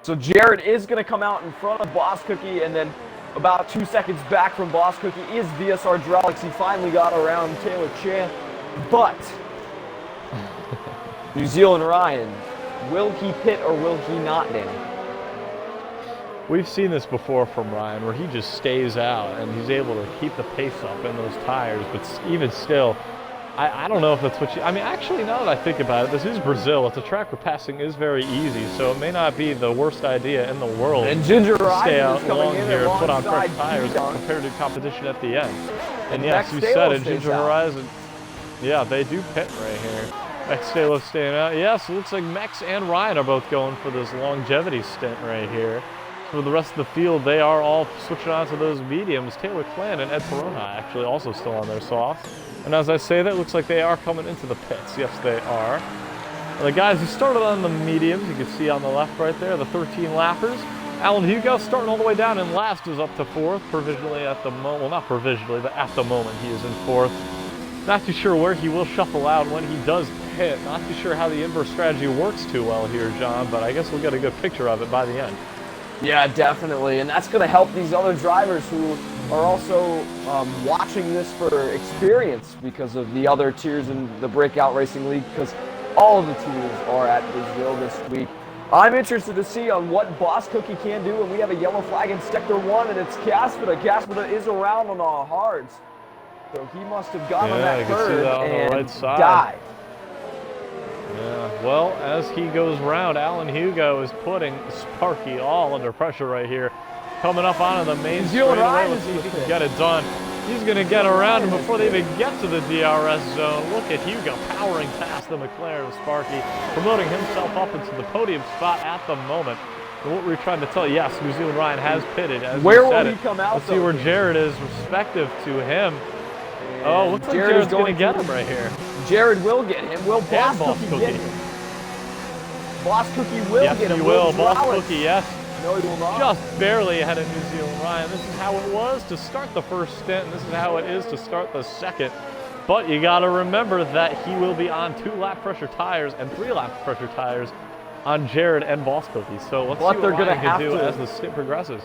So Jared is going to come out in front of Boss Cookie, and then about 2 seconds back from Boss Cookie is VSR Hydraulics. He finally got around Taylor Chan, but New Zealand Ryan, will he pit or will he not, Danny? We've seen this before from Ryan, where he just stays out and he's able to keep the pace up in those tires, but even still, I don't know if that's what you... I mean, actually, now that I think about it, this is Brazil. It's a track where passing is very easy, so it may not be the worst idea in the world and Ginger to stay out long in here and put on fresh tires G-Dunk. compared to competition at the end. And Max yes, you Stalo said it, stays Ginger out. Horizon. Yeah, they do pit right here. Max Stalo staying out. Yes, it looks like Mex and Ryan are both going for this longevity stint right here. For the rest of the field, they are all switching on to those mediums. Taylor Clan and Ed Perona actually also still on their softs. And as I say that, it looks like they are coming into the pits. Yes, they are. And the guys who started on the mediums, you can see on the left right there, the 13 lappers. Alan Hugo starting all the way down in last is up to 4th, provisionally at the moment. Well, not provisionally, but at the moment he is in 4th. Not too sure where he will shuffle out when he does pit. Not too sure how the inverse strategy works too well here, John, but I guess we'll get a good picture of it by the end. Yeah, definitely, and that's going to help these other drivers who are also watching this for experience because of the other tiers in the Breakout Racing League, because all of the tiers are at Brazil this week. I'm interested to see on what Boss Cookie can do, and we have a yellow flag in Sector 1, and it's Caspita. Caspita is around on our hards, so he must have gone on that curve and right side. died. Yeah, well, as he goes round, Alan Hugo is putting Sparky all under pressure right here. Coming up onto the main straightaway, let's see if he can get it done. He's going to get around him before they even get to the DRS zone. Look at Hugo powering past the McLaren of Sparky, promoting himself up into the podium spot at the moment. And what we were trying to tell you, yes, New Zealand Ryan has pitted, as Where we said will he come out, Let's see where Jared is respective to him. Oh, looks like Jared's Jared's going to get him right here. Jared will get him. Will Boss Cookie get him? Boss Cookie will get him. Yes, he will. Boss Cookie, yes. No, he will not. Just barely ahead of New Zealand Ryan. This is how it was to start the first stint, and this is how it is to start the second. But you got to remember that he will be on 2 lap pressure tires and 3 lap pressure tires on Jared and Boss Cookie. So let's see what Ryan can do as the stint progresses.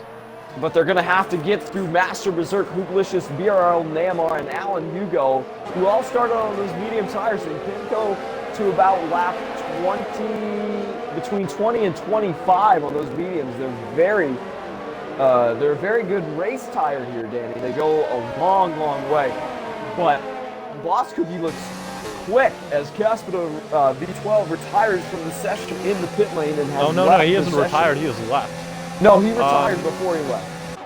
But they're going to have to get through Master Berserk, Hoobalicious, BRL, Namar, and Alan Hugo, who all started on those medium tires. So you can go to about lap 20, between 20 and 25 on those mediums. They're a very good race tire here, Danny. They go a long, long way. But Boss Cookie looks quick as Caspita V12 retires from the session in the pit lane and has Oh, no, he hasn't retired. He has left. No, he retired before he left.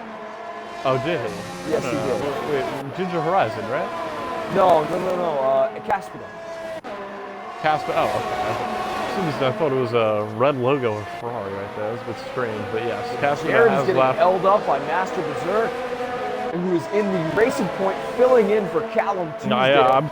Oh, did he? Yes, he did. Wait, Ginger Horizon, right? No, Caspita. Caspita, oh, okay. As soon as I thought it was a red logo of Ferrari right there. It was a bit strange, but yes, Caspita Jared's has getting left. held up by Master Berserk, who is in the racing point filling in for Callum Tuesday. No, yeah, I'm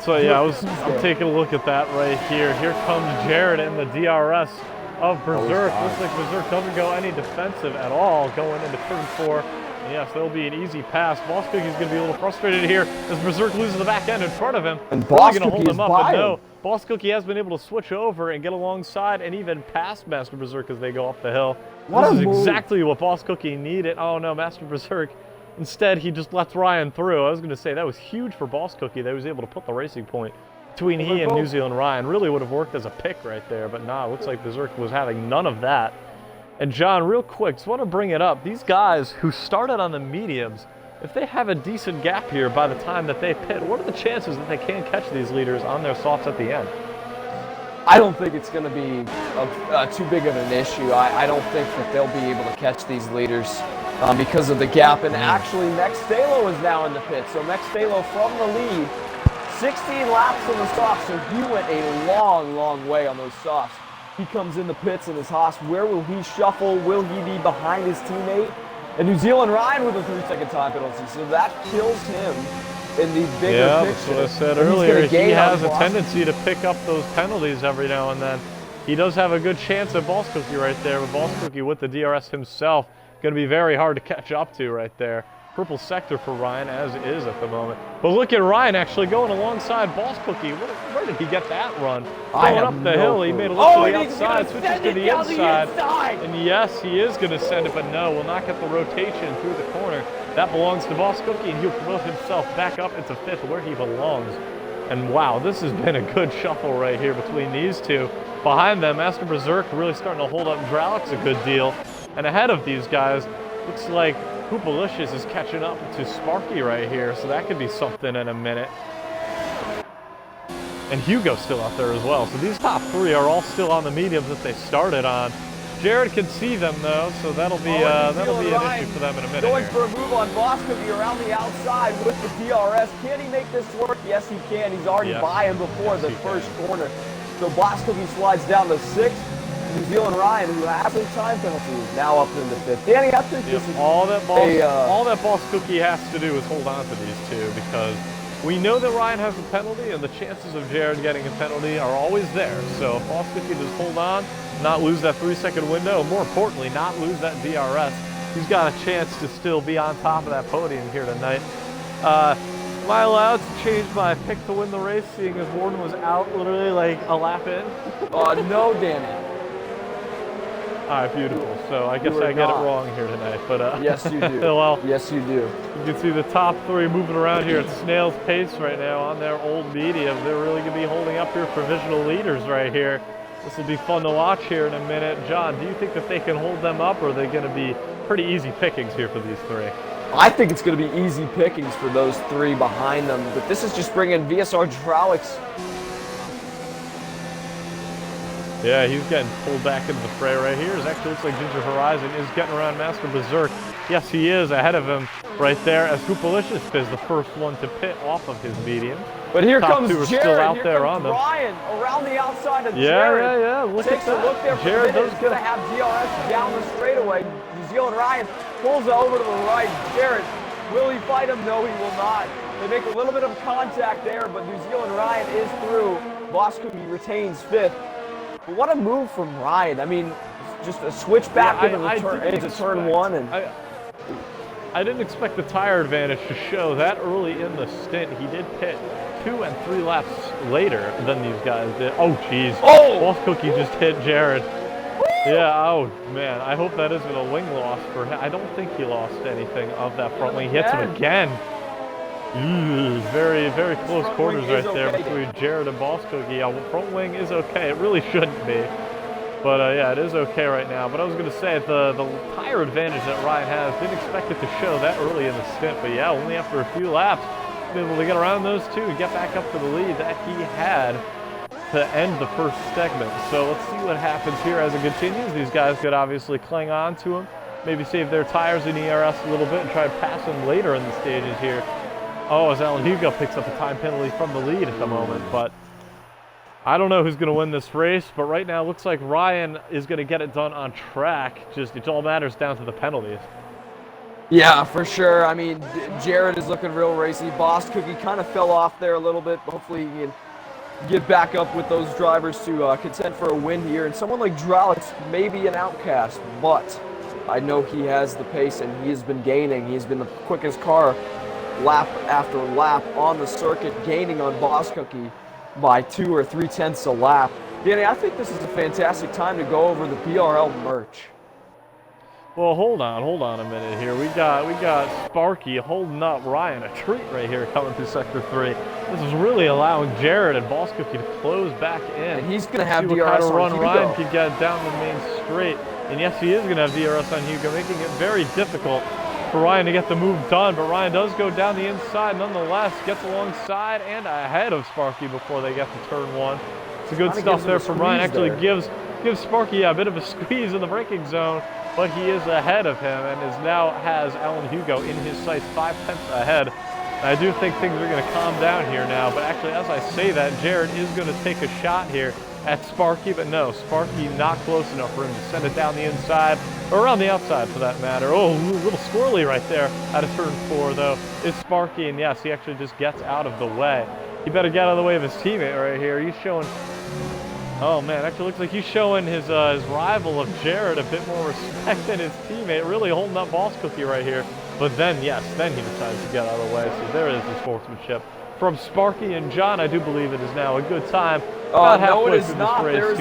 taking a look at that right here. Here comes Jared in the DRS of Berserk. Looks like Berserk doesn't go any defensive at all going into turn 4. And yes, there'll be an easy pass. Boss Cookie's going to be a little frustrated here as Berserk loses the back end in front of him. And Boss going to hold Cookie him is up, by but him. no. Boss Cookie has been able to switch over and get alongside and even past Master Berserk as they go up the hill. What This a is move. exactly what Boss Cookie needed. Oh no, Master Berserk. Instead, he just lets Ryan through. I was going to say that was huge for Boss Cookie that he was able to put the racing point between he and New Zealand Ryan. Really would have worked as a pick right there, but nah, it looks like Berserk was having none of that. And John, real quick, just want to bring it up. These guys who started on the mediums, if they have a decent gap here by the time that they pit, what are the chances that they can catch these leaders on their softs at the end? I don't think it's going to be too big of an issue. I don't think that they'll be able to catch these leaders because of the gap. And actually, Max Stalo is now in the pit. So Max Stalo from the lead, 16 laps on the softs. So he went a long, long way on those softs. He comes in the pits in his Haas. Where will he shuffle? Will he be behind his teammate? And New Zealand Ryan with a 3-second time penalty. So that kills him in the bigger picture. That's what I said earlier. He has a tendency to pick up those penalties every now and then. He does have a good chance at Boss Cookie right there, but Boss Cookie with the DRS himself, going to be very hard to catch up to right there. purple sector for Ryan, as is at the moment. But look at Ryan actually going alongside Boss Cookie. Where did he get that run? Going up the hill, he made a look to the outside, switches to the inside. And yes, he is going to send it, but no, will not get the rotation through the corner. That belongs to Boss Cookie, and he'll promote himself back up into 5th where he belongs. And wow, this has been a good shuffle right here between these two. Behind them, Master Berserk really starting to hold up Dralix a good deal. And ahead of these guys, looks like Hoopalicious is catching up to Sparky right here, so that could be something in a minute. And Hugo's still out there as well. So these top 3 are all still on the mediums that they started on. Jared can see them though, so that'll be an issue for them in a minute. Going here. for a move on Boss Cookie around the outside with the DRS. Can he make this work? Yes, he can. He's already by him before the first corner. So Boss Cookie slides down to 6th. New Zealand Ryan, who has a time penalty, is now up into 5th. Danny, I think this is all that Boss Cookie has to do is hold on to these two, because we know that Ryan has a penalty, and the chances of Jared getting a penalty are always there. So if Boss Cookie just hold on, not lose that 3-second window, and more importantly, not lose that DRS, he's got a chance to still be on top of that podium here tonight. Am I allowed to change my pick to win the race, seeing as Warden was out literally like a lap in? No, Danny. All right, beautiful. So I guess I get it wrong here tonight, but yes, you do. Well, yes, you do. You can see the top 3 moving around here at snail's pace right now on their old medium. They're really going to be holding up here provisional leaders right here. This will be fun to watch here in a minute. John, do you think that they can hold them up, or are they going to be pretty easy pickings here for these 3? I think it's going to be easy pickings for those 3 behind them, but this is just bringing VSR Dralix. Yeah, he's getting pulled back into the fray right here. It actually looks like Ginger Horizon is getting around Master Berserk. Yes, he is ahead of him right there, as Hoopalicious is the first one to pit off of his medium. But here Top comes 2 are Jared. still out here there comes on them. Ryan around the outside of Jared. Yeah. Look Takes at that. a look there for Jared a minute. He's going to have DRS down the straightaway. New Zealand Ryan pulls over to the right. Jared, will he fight him? No, he will not. They make a little bit of contact there, but New Zealand Ryan is through. Boss Cookie retains 5th. But what a move from Ryan. I mean, just a switch back into turn 1. And I didn't expect the tire advantage to show that early in the stint. He did pit 2 and 3 laps later than these guys did. Oh, jeez. Oh! Boss Cookie just hit Jared. Yeah, oh, man. I hope that isn't a wing loss for him. I don't think he lost anything of that front wing. He hits him again. Very, very close quarters right there between Jared and Boss Cookie. Yeah, front wing is okay. It really shouldn't be. But yeah, it is okay right now. But I was going to say, the tire advantage that Ryan has, didn't expect it to show that early in the stint. But yeah, only after a few laps, able to get around those 2 and get back up to the lead that he had to end the first segment. So let's see what happens here as it continues. These guys could obviously cling on to him, maybe save their tires in ERS a little bit and try to pass him later in the stages here. Oh, as Alan Hugo picks up a time penalty from the lead at the moment, but I don't know who's going to win this race, but right now it looks like Ryan is going to get it done on track. Just, it all matters down to the penalties. Yeah, for sure. I mean, Jared is looking real racy. Boss Cookie kind of fell off there a little bit. Hopefully he can get back up with those drivers to contend for a win here. And someone like Dralix may be an outcast, but I know he has the pace and he has been gaining. He's been the quickest car lap after lap on the circuit, gaining on Boss Cookie by 2 or 3 tenths a lap. Danny, I think this is a fantastic time to go over the BRL merch. Well, hold on a minute here. We got Sparky holding up Ryan a treat right here coming through Sector 3. This is really allowing Jared and Boss Cookie to close back in. And he's going to have DRS DRS on run Hugo. Ryan could get down the main straight. And yes, he is going to have DRS on Hugo, making it very difficult for Ryan to get the move done. But Ryan does go down the inside nonetheless, gets alongside and ahead of Sparky before they get to turn 1. It's a good stuff there from Ryan. Actually gives Sparky a bit of a squeeze in the braking zone, but he is ahead of him and now has Alan Hugo in his sights 5 tenths ahead. And I do think things are going to calm down here now, but actually as I say that, Jared is going to take a shot here at Sparky, but no, Sparky not close enough for him to send it down the inside, or around the outside for that matter. Oh, a little squirrely right there out of turn 4 though, is Sparky, and yes, he actually just gets out of the way. He better get out of the way of his teammate right here. He's showing, oh man, actually looks like he's showing his rival of Jared a bit more respect than his teammate, really holding up Boss Cookie right here. But then, yes, then he decides to get out of the way. So there is the sportsmanship from Sparky and John. I do believe it is now a good time. No, it is not. There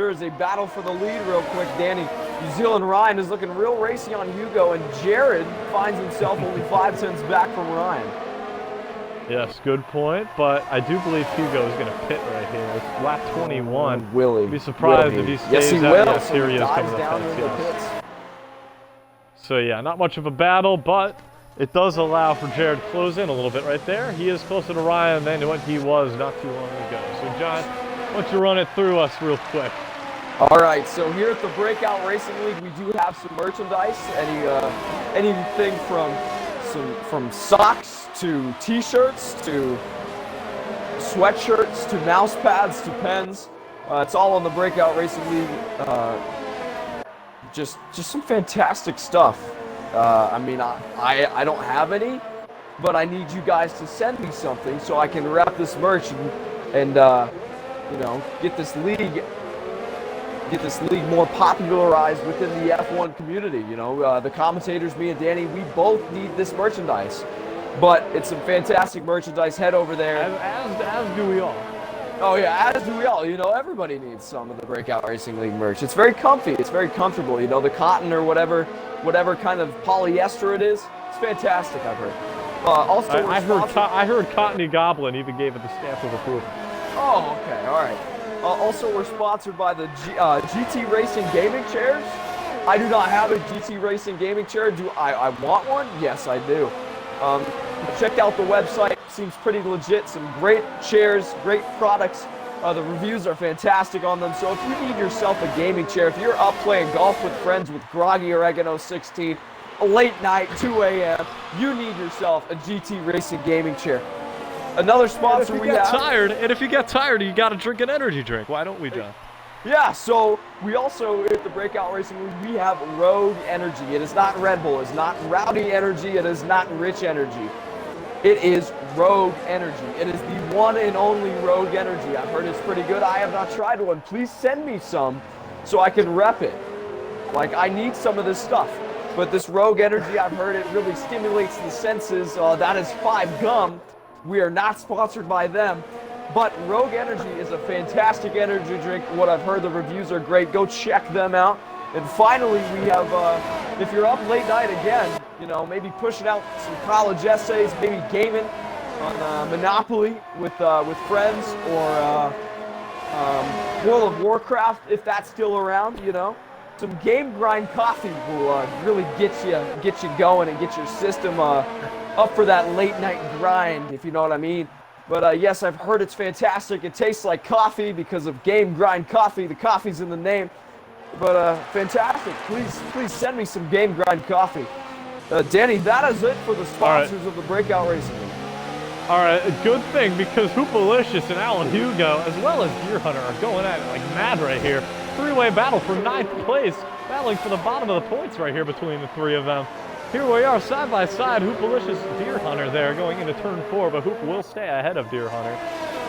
is a battle for the lead real quick, Danny. New Zealand Ryan is looking real racy on Hugo, and Jared finds himself only 5 tenths back from Ryan. Yes, good point, but I do believe Hugo is going to pit right here. It's lap 21. Will he? I'd be surprised if he stays yes, he out. will. Yes, so here he is dives coming down up into the pits. So yeah, not much of a battle, but it does allow for Jared to close in a little bit right there. He is closer to Ryan than what he was not too long ago. So John, why don't you run it through us real quick? All right, so here at the Breakout Racing League, we do have some merchandise. Anything from socks to T-shirts to sweatshirts to mouse pads to pens. It's all on the Breakout Racing League. Just some fantastic stuff. I mean, I don't have any, but I need you guys to send me something so I can wrap this merch and you know, get this league more popularized within the F1 community. You know, the commentators, me and Danny, we both need this merchandise. But it's some fantastic merchandise. Head over there. As do we all. Oh yeah, as do we all. You know, everybody needs some of the Breakout Racing League merch. It's very comfy. It's very comfortable. You know, the cotton or whatever kind of polyester it is. It's fantastic, I've heard. Also, I heard Cottony Goblin even gave it the stamp of approval. Oh, okay, all right. Also, we're sponsored by the GT Racing Gaming Chairs. I do not have a GT Racing Gaming Chair. Do I want one? Yes, I do. Check out the website. Seems pretty legit. Some great chairs, great products. The reviews are fantastic on them. So if you need yourself a gaming chair, if you're up playing golf with friends with Groggy Oregano 16, a late night, 2 a.m., you need yourself a GT Racing Gaming chair. Another sponsor we have. If you get tired, you got to drink an energy drink. Why don't we, John? Yeah, so we also, at the Breakout Racing League, we have Rogue Energy. It is not Red Bull. It's not Rowdy Energy. It is not Rich Energy. It is Rogue Energy. It is the one and only Rogue Energy. I've heard it's pretty good. I have not tried one. Please send me some so I can rep it. Like, I need some of this stuff. But this Rogue Energy, I've heard it really stimulates the senses. That is 5 Gum. We are not sponsored by them. But Rogue Energy is a fantastic energy drink. What I've heard, the reviews are great. Go check them out. And finally, we have, if you're up late night again, you know, maybe pushing out some college essays, maybe gaming on Monopoly with friends, or World of Warcraft, if that's still around, you know. Some Game Grind coffee will really get you going and get your system up for that late night grind, if you know what I mean. But yes, I've heard it's fantastic. It tastes like coffee because of Game Grind coffee. The coffee's in the name. But fantastic. Please send me some Game Grind coffee. Danny, that is it for the sponsors of the Breakout Racing League. All right, a good thing, because Hoopalicious and Alan Hugo, as well as Deer Hunter, are going at it like mad right here. Three-way battle for 9th place, battling for the bottom of the points right here between the three of them. Here we are, side by side, Hoopalicious, Deer Hunter there, going into turn 4, but Hoop will stay ahead of Deer Hunter.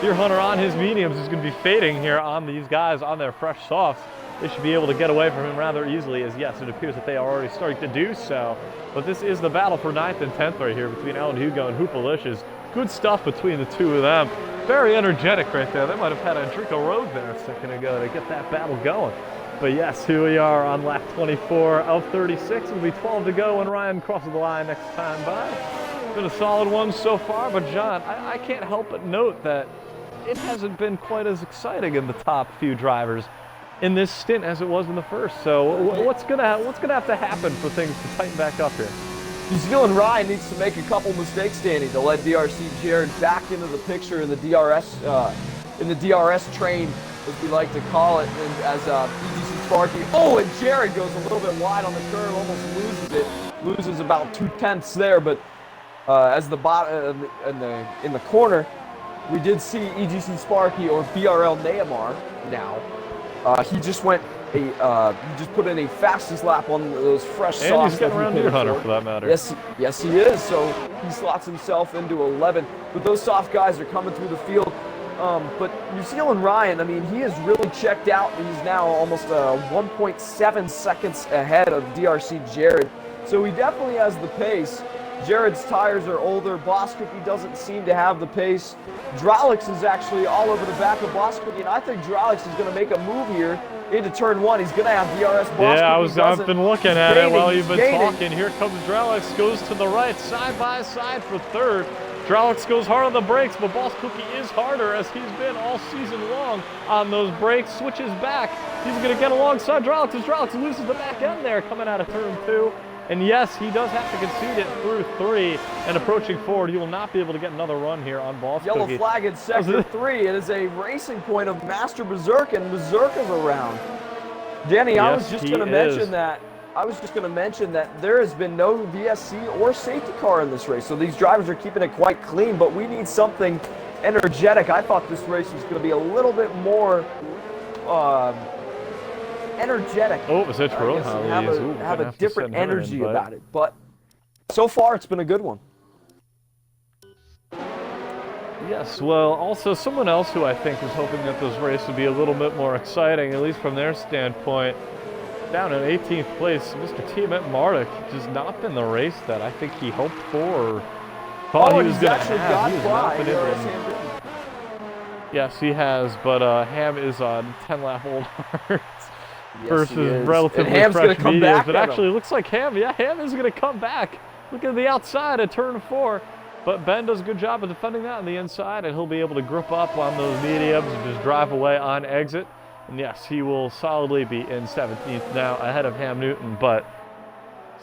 Deer Hunter on his mediums is going to be fading here on these guys on their fresh softs. They should be able to get away from him rather easily, as yes, it appears that they are already starting to do so. But this is the battle for 9th and 10th right here between Alan Hugo and Hoopalicious. Good stuff between the two of them. Very energetic right there. They might have had a drink of Rogue there a second ago to get that battle going. But yes, here we are on lap 24 of 36. It'll be 12 to go when Ryan crosses the line next time by. Been a solid one so far, but John, I can't help but note that it hasn't been quite as exciting in the top few drivers in this stint as it was in the first. So what's gonna have to happen for things to tighten back up here? New Zealand Ryan needs to make a couple mistakes, Danny, to let DRC Jared back into the picture in the DRS train, as we like to call it, and as EGC Sparky. Oh, and Jared goes a little bit wide on the curve, almost loses it, loses about 2/10 there. But as the bottom in the corner, we did see EGC Sparky, or BRL Neymar now. He just went he just put in a fastest lap on those fresh softs. And he's getting around Deer Hunter for that matter. Yes, he is. So he slots himself into 11. But those soft guys are coming through the field. But New Zealand Ryan, I mean, he has really checked out. He's now almost 1.7 seconds ahead of DRC Jared. So he definitely has the pace. Jared's tires are older. Boss Cookie doesn't seem to have the pace. Drolix is actually all over the back of Boss Cookie, and I think Drolix is going to make a move here into turn 1. He's going to have DRS. Boss Cookie I've been looking at it while you've been gaining. talking. Here comes Drolix, goes to the right, side by side for third. Drolix goes hard on the brakes, but Boss Cookie is harder as he's been all season long on those brakes. Switches back. He's going to get alongside Drolix as Drolix loses the back end there coming out of turn 2. And yes, he does have to concede it through 3 and approaching forward. He will not be able to get another run here on Boss Yellow Cookie. flag in sector 3. It is a racing point of Master Berserk, and Berserk is around. Danny, I was just going to mention that. I was just going to mention that there has been no VSC or safety car in this race, so these drivers are keeping it quite clean, but we need something energetic. I thought this race was going to be a little bit more energetic. Oh, is it true? Have a different energy about it, but so far it's been a good one. Yes, well, also someone else who I think was hoping that this race would be a little bit more exciting, at least from their standpoint, down in 18th place, Mr. T-Met Marduk has not been the race that I think he hoped for or thought he was going to have. He has not been able to. Yes, he has, but Ham is on 10-lap old hearts versus relatively fresh mediums. But actually, it looks like Ham is going to come back. Look at the outside at turn 4. But Ben does a good job of defending that on the inside, and he'll be able to grip up on those mediums and just drive away on exit. And yes, he will solidly be in 17th now, ahead of Ham Newton, but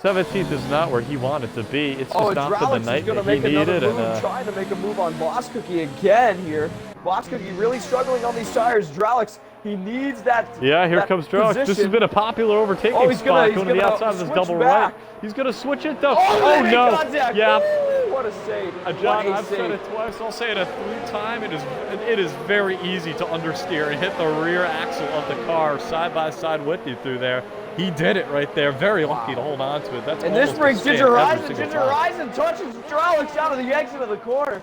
17th is not where he wanted to be. It's just not for the night that he needed. Trying to make a move on Boss Cookie again here. Boss Cookie really struggling on these tires. Drolix, he needs that. Yeah, here comes Drolix. This has been a popular overtaking spot going to the outside of this double right. He's going to switch it though. Oh no! Contact. Yeah. What a save! John, I've said it twice. I'll say it a 3rd time. It is very easy to understeer and hit the rear axle of the car side by side with you through there. He did it right there. Very lucky to hold on to it. That's and this brings Ginger Horizon. Ginger Horizon touches Drolix out of the exit of the corner.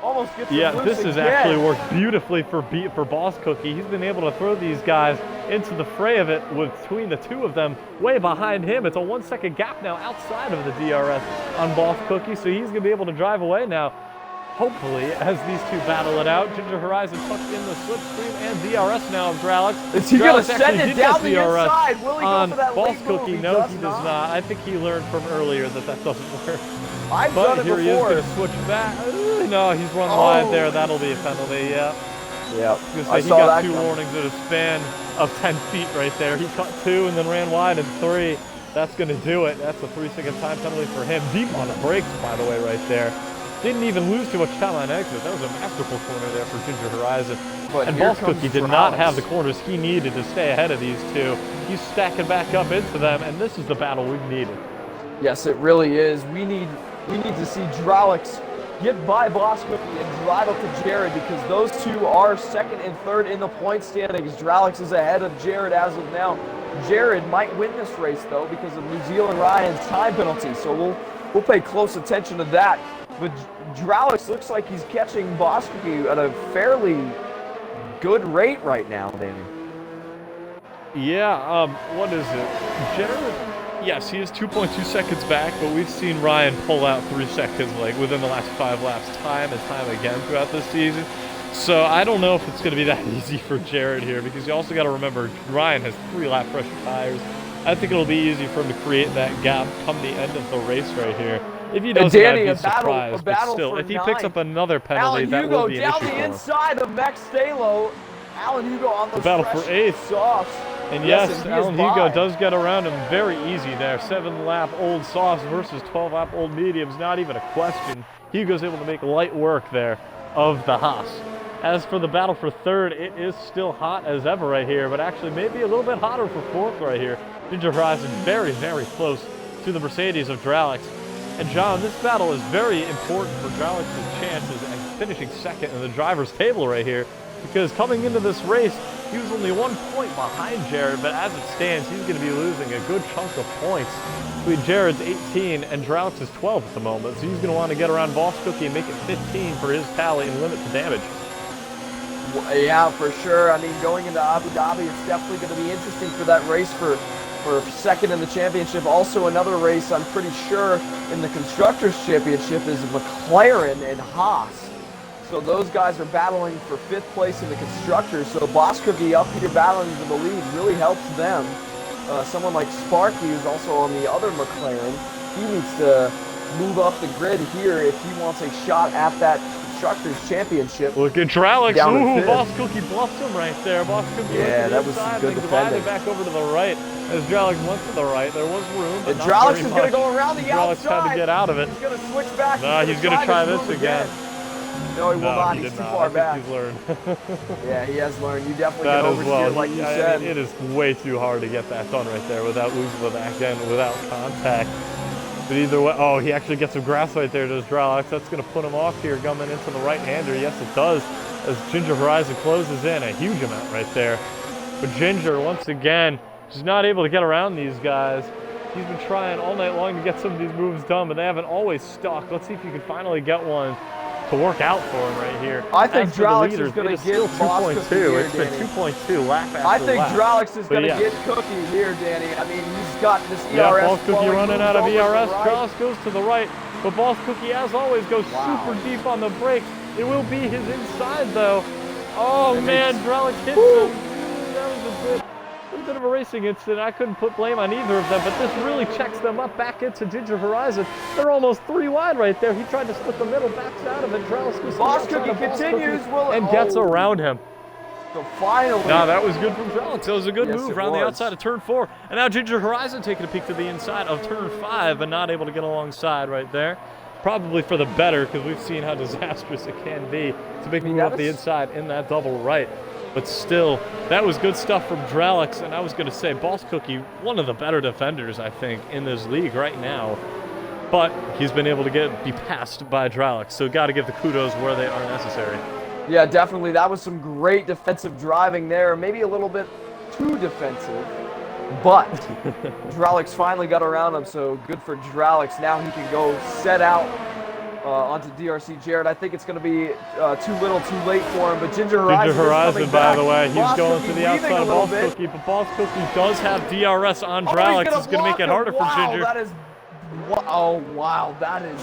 Almost gets him loose this has actually worked beautifully for Boss Cookie. He's been able to throw these guys into the fray of it between the two of them way behind him. It's a 1-second gap now outside of the DRS on Boss Cookie, so he's going to be able to drive away now. Hopefully, as these two battle it out, Ginger Horizon tucked in the slipstream and DRS now of Drolix. Is he going to send it down the inside? Will he go for that Boss Cookie? No, he does not. I think he learned from earlier that doesn't work. I've done it before. But here he is going to switch back. No, he's run wide there. That'll be a penalty, yeah. Yeah. He got 2 warnings in a span of 10 feet right there. He cut 2 and then ran wide in 3. That's going to do it. That's a 3-second time penalty for him. Deep on the brakes, by the way, right there. Didn't even lose too much time on exit. That was a masterful corner there for Ginger Horizon. And Boss Cookie did not have the corners he needed to stay ahead of these two. He's stacking back up into them, and this is the battle we've needed. Yes, it really is. We need to see Drolix get by Boss Cookie and drive up to Jared, because those two are 2nd and 3rd in the point standings. Drolix is ahead of Jared as of now. Jared might win this race though because of New Zealand Ryan's time penalty, so we'll pay close attention to that. But Drolix looks like he's catching Boss Cookie at a fairly good rate right now, Danny. Yeah, what is it? Jared, yes, he is 2.2 seconds back, but we've seen Ryan pull out 3 seconds like within the last 5 laps time and time again throughout this season. So I don't know if it's going to be that easy for Jared here, because you also got to remember Ryan has 3-lap pressure tires. I think it'll be easy for him to create that gap come the end of the race right here. If he doesn't, I'd be surprised, but still, if he picks up another penalty, that will be an issue for him. Down the inside of Max Stalo. Alan Hugo on the battle for 8th. Softs. And yes, Alan Hugo does get around him very easy there. 7-lap old softs versus 12-lap old mediums, not even a question. Hugo's able to make light work there of the Haas. As for the battle for 3rd, it is still hot as ever right here, but actually maybe a little bit hotter for 4th right here. Ginger Horizon very, very close to the Mercedes of Drolix. And John, this battle is very important for Drolix's chances at finishing 2nd in the driver's table right here, because coming into this race, he was only 1 point behind Jared, but as it stands, he's going to be losing a good chunk of points between Jared's 18 and Drolix's 12 at the moment. So he's going to want to get around Boss Cookie and make it 15 for his tally and limit the damage. Yeah, for sure. I mean, going into Abu Dhabi, it's definitely going to be interesting for that race for for second in the championship. Also another race I'm pretty sure in the Constructors' Championship is McLaren and Haas. So those guys are battling for 5th place in the Constructors. So Boss Cookie up here battling for the lead really helps them. Someone like Sparky, who's also on the other McLaren, he needs to move up the grid here if he wants a shot at that Constructors' Championship. Look at Dralix. Ooh, Boss Cookie bluffs him right there. Boss Cookie yeah, that was some good defending. defending. Back over to the right as Dralix went to the right. There was room, but not Dralix very is going to much. go around the Dralix outside. had to get out of it. He's going to switch back. No, he's going to try this again. No, he will not. He He's did too not. far I think back. he's learned. Yeah, he has learned. You definitely That get as oversteered, well. like you said. It is way too hard to get that done right there without losing the back end, without contact. But either way, oh, he actually gets some grass right there, does Dralix. That's going to put him off here, coming into the right-hander. Yes, it does, as Ginger Horizon closes in a huge amount right there. But Ginger, once again, she's not able to get around these guys. He's been trying all night long to get some of these moves done, but they haven't always stuck. Let's see if you can finally get one to work out for him right here. I think Dralix is going to get Boss Cookie here, It's been 2.2 lap after lap. I think Dralix is going to yeah. get Cookie here, Danny. I mean, he's got this ERS. Yeah, Boss Cookie running out of ERS. Right. Dralix goes to the right, but Boss Cookie, as always, goes Wow. super deep on the brakes. It will be his inside, though. Oh, man, Dralix hits Woo. him. That was a bit of a racing incident. I couldn't put blame on either of them, but this really checks them up back into Ginger Horizon. They're almost 3 wide right there. He tried to split the middle, backs out of it. Dralix goes Boss Cookie continues, and gets around him. So finally. No, that was good from Dralix. That was a good Yes, move it around the was. outside of turn 4. And now Ginger Horizon taking a peek to the inside of turn 5, but not able to get alongside right there. Probably for the better, because we've seen how disastrous it can be to make move up the inside in that double right. But still, that was good stuff from Dralix. And I was going to say, Boss Cookie, one of the better defenders, I think, in this league right now. But he's been able to be passed by Dralix. So got to give the kudos where they are necessary. Yeah, definitely. That was some great defensive driving there. Maybe a little bit too defensive. But Dralix finally got around him, so good for Dralix. Now he can go set out onto DRC Jared. I think it's going to be too little, too late for him. But Ginger Horizon, by the way, he's Boss going Cookie to the outside of Boss bit. Cookie, but Boss Cookie does have DRS on Dralix. It's going to make it harder for Ginger. That is, oh wow, that is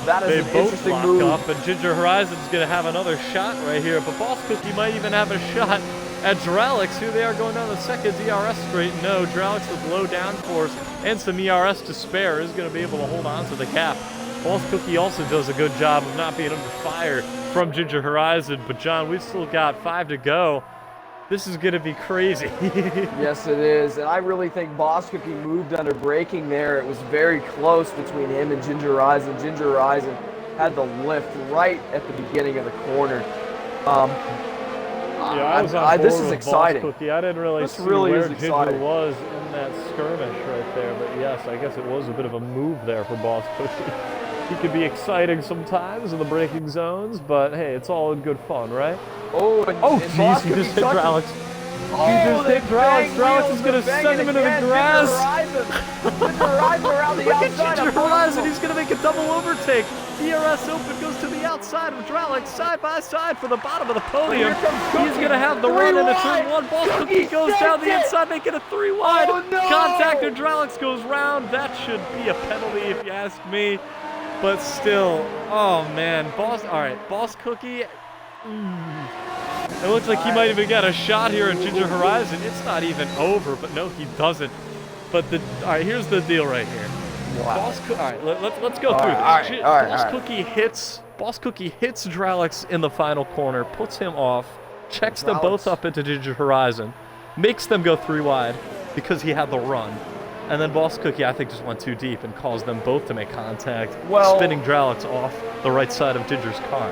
They an both interesting lock move. up, and Ginger Horizon's going to have another shot right here. But Boss Cookie might even have a shot at Dralix, who they are going down the second DRS straight. No, Dralix with low downforce and some ERS to spare is going to be able to hold on to the gap. Boss Cookie also does a good job of not being under fire from Ginger Horizon. But John, we've still got 5 to go. This is going to be crazy. Yes, it is. And I really think Boss Cookie moved under braking there. It was very close between him and Ginger Horizon. Ginger Horizon had the lift right at the beginning of the corner. Yeah, I was on board this is with exciting. Boss Cookie. I didn't really This see really where is Ginger exciting. was in that skirmish right there. But yes, I guess it was a bit of a move there for Boss Cookie. He could be exciting sometimes in the braking zones, but hey, it's all in good fun, right? Oh, jeez, he just hit Dralix. Oh, He just hit Dralix. Dralix is going to send him into the grass. Ginger Horizon around the Look outside. at Ginger Horizon. He's going to make a double overtake. ERS open goes to the outside of Dralix, side by side for the bottom of the podium. He's going to have the run in a turn 1. Boss Cookie goes down the inside, making a 3 wide. Oh, no. Contact and Dralix goes round. That should be a penalty if you ask me. But still, oh man, Boss Cookie. It looks like he might even get a shot here at Ginger Horizon. It's not even over, but no, he doesn't. But all right, here's the deal right here. Wow. All right, let's go through this. Boss Cookie hits Dralix in the final corner, puts him off, checks them both up into Ginger Horizon, makes them go 3 wide because he had the run. And then Boss Cookie, I think, just went too deep and caused them both to make contact, spinning Dralix off the right side of Ginger's car.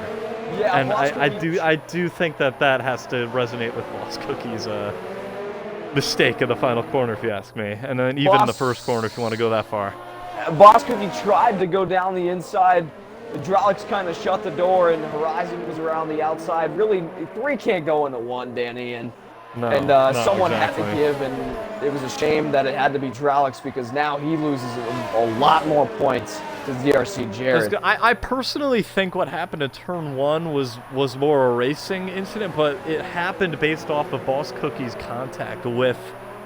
Yeah, and I do think that has to resonate with Boss Cookie's mistake in the final corner, if you ask me. And then even in the first corner, if you want to go that far. Boss Cookie tried to go down the inside. Dralix kind of shut the door, and Horizon was around the outside. Really, 3 can't go into 1, Danny. And someone had to give, and it was a shame that it had to be Dralix because now he loses a lot more points to DRC Jared. I personally think what happened in turn 1 was more a racing incident, but it happened based off of Boss Cookie's contact with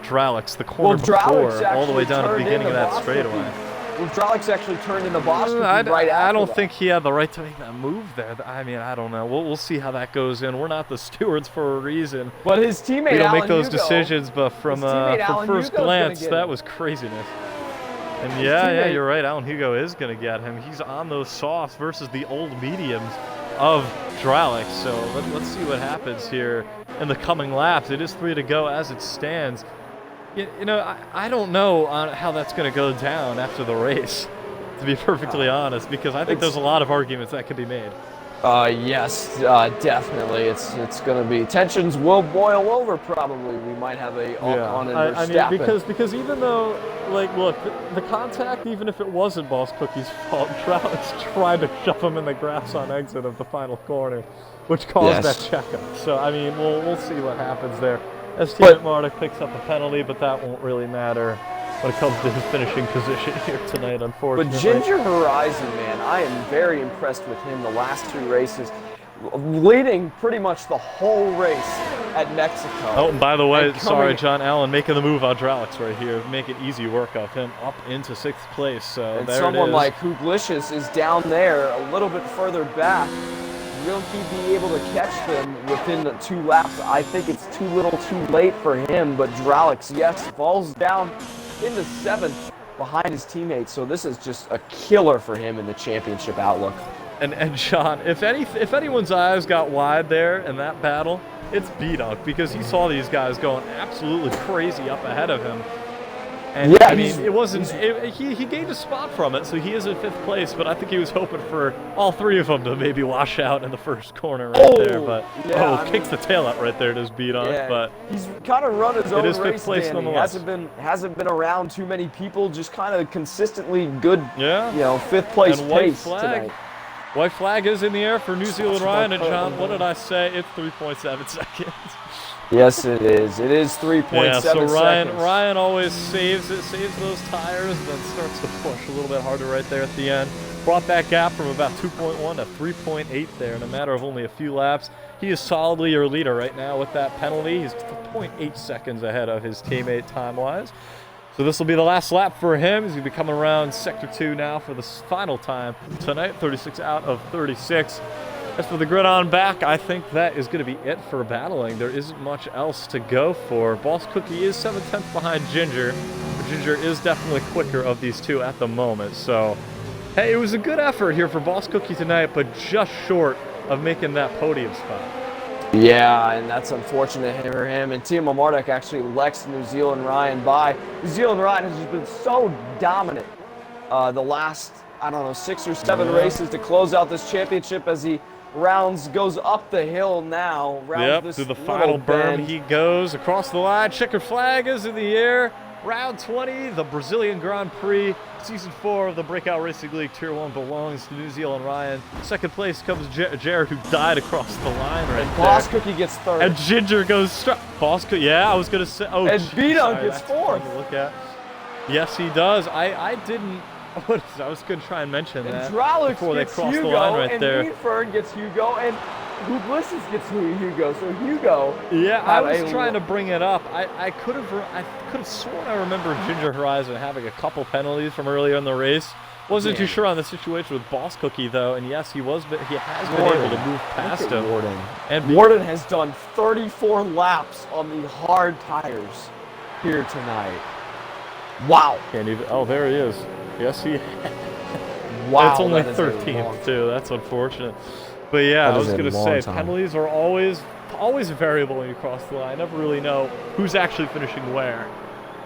Dralix the corner before, all the way down to the beginning of that straightaway. Well, Dralix actually turned into Boston I don't think he had the right to make that move there. I mean, I don't know. We'll see how that goes in. We're not the stewards for a reason. But his teammate we don't Alan make those Hugo, decisions, but from first glance, that was craziness. And yeah, you're right. Alan Hugo is going to get him. He's on those softs versus the old mediums of Dralix. So let's see what happens here in the coming laps. It is 3 to go as it stands. You know, I don't know how that's going to go down after the race, to be perfectly honest, because I think there's a lot of arguments that could be made. Yes, definitely. It's going to be, tensions will boil over probably. We might have a on and I mean, because even though, like, look, the contact, even if it wasn't Boss Cookie's fault, Dralix tried to shove him in the grass on exit of the final corner, which caused that checkup. So, I mean, we'll see what happens there. As teammate Marduk picks up a penalty, but that won't really matter when it comes to his finishing position here tonight, unfortunately. But Ginger Horizon, man, I am very impressed with him the last 2 races, leading pretty much the whole race at Mexico. Oh, and by the way, sorry, John Allen making the move on Dralix right here, making easy work of him up into 6th place. So and there someone it is. like Huglicious is down there a little bit further back. Will he be able to catch them within the 2 laps? I think it's too little too late for him, but Dralix, yes, falls down into 7th behind his teammates, so this is just a killer for him in the championship outlook. And John, if anyone's eyes got wide there in that battle, it's B-Dunk, because he saw these guys going absolutely crazy up ahead of him. And yeah, I mean, it wasn't. He gained a spot from it, so he is in 5th place. But I think he was hoping for all 3 of them to maybe wash out in the first corner right there. But kicks the tail out right there to his beat-on. Yeah, but he's kind of run his own race. 5th place nonetheless. Hasn't been around too many people. Just kind of consistently good. Yeah. You know, 5th place and white pace flag. tonight. White flag is in the air for New Zealand Ryan and John. What did I say? It's 3.7 seconds. Yes, it is. It is 3.7 seconds. Ryan always saves those tires, then starts to push a little bit harder right there at the end. Brought that gap from about 2.1 to 3.8 there in a matter of only a few laps. He is solidly your leader right now with that penalty. He's 0.8 seconds ahead of his teammate time-wise. So this will be the last lap for him. He's going to be coming around Sector 2 now for the final time tonight, 36 out of 36. As for the grid on back, I think that is going to be it for battling. There isn't much else to go for. Boss Cookie is 7/10 behind Ginger, but Ginger is definitely quicker of these 2 at the moment. So, hey, it was a good effort here for Boss Cookie tonight, but just short of making that podium spot. Yeah, and that's unfortunate for him. And Timo Marduk actually lets New Zealand Ryan by. New Zealand Ryan has just been so dominant the last, I don't know, 6 or 7 races to close out this championship as he goes up the hill now. Through the final berm he goes across the line. Checker flag is in the air. Round 20, the Brazilian Grand Prix, Season 4 of the Breakout Racing League Tier 1 belongs to New Zealand Ryan. 2nd place comes Jared, who died across the line right there. Boss Cookie gets 3rd. And Ginger goes Boss Cookie, yeah, I was going to say. Oh, and B-Dunk gets 4th. Look at. Yes, he does. I didn't. I was going to try and mention that before they crossed the line right there. And Fern gets Hugo, and Huglicious gets Hugo. So Hugo. Yeah, I was trying to bring it up. I could have sworn I remember Ginger Horizon having a couple penalties from earlier in the race. Wasn't too sure on the situation with Boss Cookie though, and yes, he has been able to move past him. Warden has done 34 laps on the hard tires here tonight. Wow. Can't even. Oh, there he is. Yes, he. Wow. It's only 13th too. That's unfortunate. But yeah, I was gonna say penalties are always a variable when you cross the line. I never really know who's actually finishing where.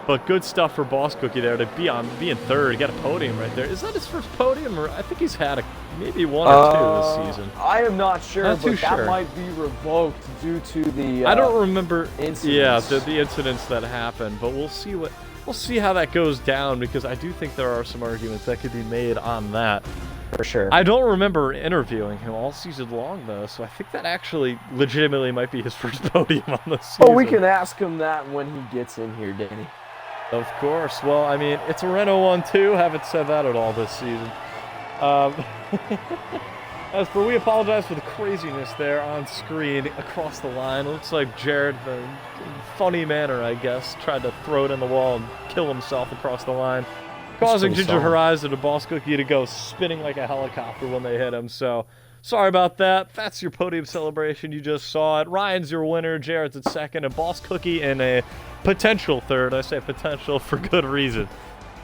But good stuff for Boss Cookie there to be in 3rd, get a podium right there. Is that his first podium, or I think he's had maybe 1 or 2 this season? I am not sure, that might be revoked due to the. I don't remember. Incidents. Yeah, the incidents that happened, but we'll see how that goes down, because I do think there are some arguments that could be made on that. For sure. I don't remember interviewing him all season long, though, so I think that actually legitimately might be his first podium on the season. Oh, we can ask him that when he gets in here, Danny. Of course. Well, I mean, it's a Renault 1-2. Haven't said that at all this season. As for we apologize for the craziness there on screen across the line. It looks like Jared, the funny manner, I guess, tried to throw it in the wall and kill himself across the line, causing Ginger Horizon and Boss Cookie to go spinning like a helicopter when they hit him. So, sorry about that. That's your podium celebration. You just saw it. Ryan's your winner. Jared's at second. And Boss Cookie in a potential third. I say potential for good reason.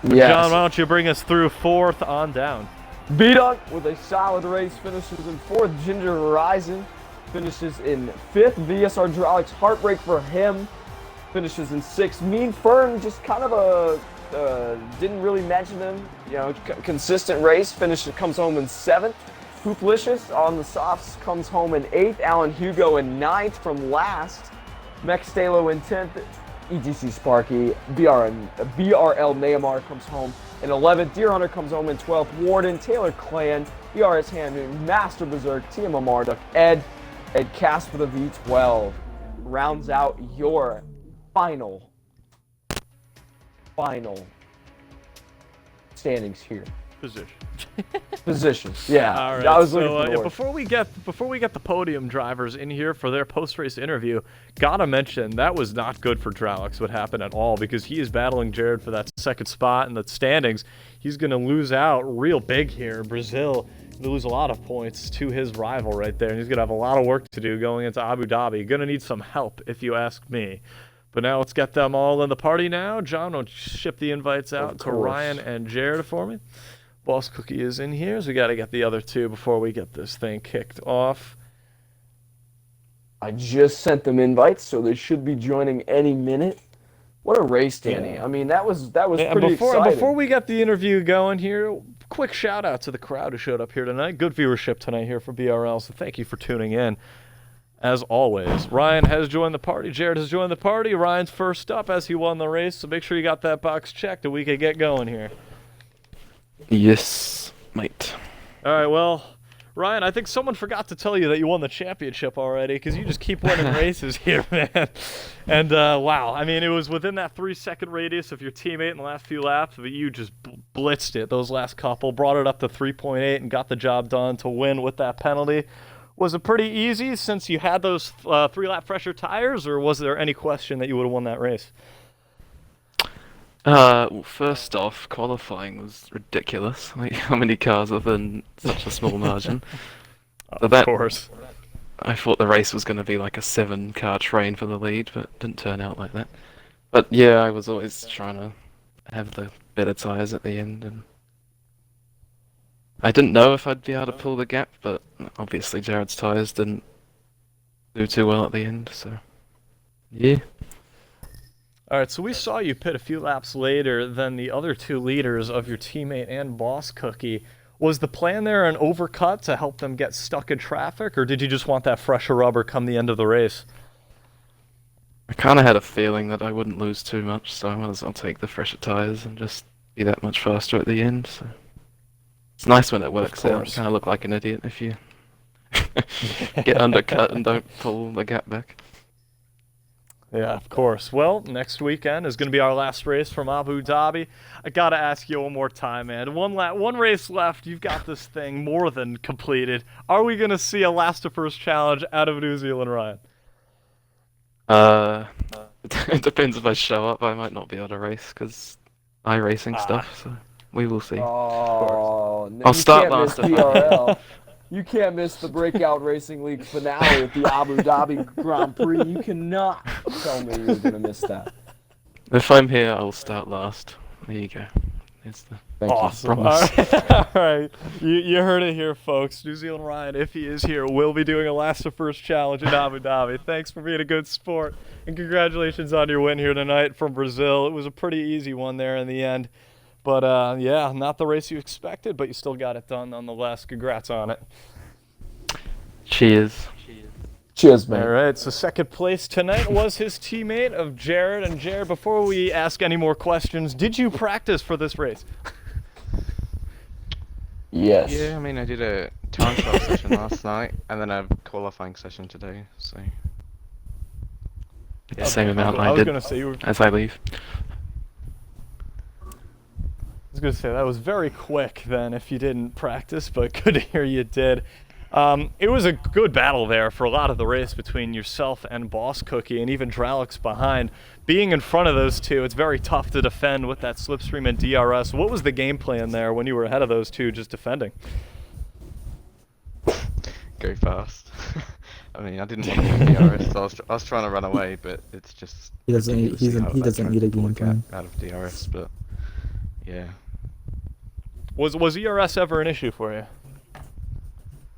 But Yes. John, why don't you bring us through fourth on down? B-Dunk with a solid race finishes in fourth. Ginger Horizon finishes in fifth. VS Hydraulics, heartbreak for him, finishes in sixth. Mean Fern, just kind of didn't really mention him. You know, consistent race. Comes home in seventh. Hooplicious on the softs comes home in eighth. Alan Hugo in ninth from last. Mech Stalo in 10th. EGC Sparky. BRL Neymar comes home in 11th. Deer Hunter comes home in 12th. Warden, Taylor Clan, ERS Handman, Master Berserk, TMO Marduk, Ed Casper the V12 rounds out your final standings here. Positions. Yeah. All right. I was So looking for the word. before we get the podium drivers in here for their post-race interview, gotta mention that was not good for Dralix what happened at all, because he is battling Jared for that second spot in the standings. He's gonna lose out real big here. Brazil gonna lose a lot of points to his rival right there, and he's gonna have a lot of work to do going into Abu Dhabi. Gonna need some help, if you ask me. But now let's get them all in the party now. John, don't ship the invites out to Ryan and Jared for me. Boss Cookie is in here, so we got to get the other two before we get this thing kicked off. I just sent them invites, so they should be joining any minute. What a race, Danny. Yeah. I mean, that was pretty before, exciting. Before we get the interview going here, quick shout out to the crowd who showed up here tonight. Good viewership tonight here for BRL, so thank you for tuning in. As always, Ryan has joined the party. Jared has joined the party. Ryan's first up as he won the race, so make sure you got that box checked and we can get going here. Yes, mate. All right, well, Ryan, I think someone forgot to tell you that you won the championship already, because you just keep winning races here, man. And, wow, I mean, it was within that 3-second radius of your teammate in the last few laps, but you just blitzed it those last couple, brought it up to 3.8 and got the job done to win with that penalty. Was it pretty easy since you had those 3-lap fresher tires, or was there any question that you would have won that race? Well, first off, qualifying was ridiculous. Like, how many cars within such a small margin? Of course. I thought the race was going to be like a 7-car train for the lead, but it didn't turn out like that. But yeah, I was always trying to have the better tyres at the end, and I didn't know if I'd be able to pull the gap, but obviously Jared's tyres didn't do too well at the end, so yeah. All right, so we saw you pit a few laps later than the other two leaders of your teammate and Boss Cookie. Was the plan there an overcut to help them get stuck in traffic, or did you just want that fresher rubber come the end of the race? I kind of had a feeling that I wouldn't lose too much, so I might as well take the fresher tyres and just be that much faster at the end. So it's nice when it works out. You kind of look like an idiot if you get undercut and don't pull the gap back. Yeah, of course. Well, next weekend is going to be our last race from Abu Dhabi. I got to ask you one more time, man. One race left. You've got this thing more than completed. Are we going to see a last to first challenge out of New Zealand, Ryan? It depends if I show up. I might not be able to race because iRacing stuff, so we will see. Oh, no, I'll start last. You can't miss the Breakout Racing League finale at the Abu Dhabi Grand Prix. You cannot tell me you're going to miss that. If I'm here, I'll start last. There you go. Awesome. All right. You heard it here, folks. New Zealand Ryan, if he is here, will be doing a last to first challenge in Abu Dhabi. Thanks for being a good sport, and congratulations on your win here tonight from Brazil. It was a pretty easy one there in the end. But, yeah, not the race you expected, but you still got it done nonetheless. Congrats on it. Cheers. Cheers, man. All right, so second place tonight was his teammate of Jared. And Jared, before we ask any more questions, did you practice for this race? Yes. Yeah, I mean, I did a time trial session last night, and then a qualifying session today, so... The same amount I I was did gonna say you were... as I leave. I was going to say, that was very quick then if you didn't practice, but good to hear you did. It was a good battle there for a lot of the race between yourself and Boss Cookie, and even Dralix behind. Being in front of those two, it's very tough to defend with that slipstream and DRS. What was the game plan there when you were ahead of those two, just defending? Go fast. I mean, I didn't want to do DRS, so I was trying to run away, but it's just He doesn't. ridiculous to see how He I doesn't tried need a to pull game gap plan. out of DRS, but yeah. Was ERS ever an issue for you?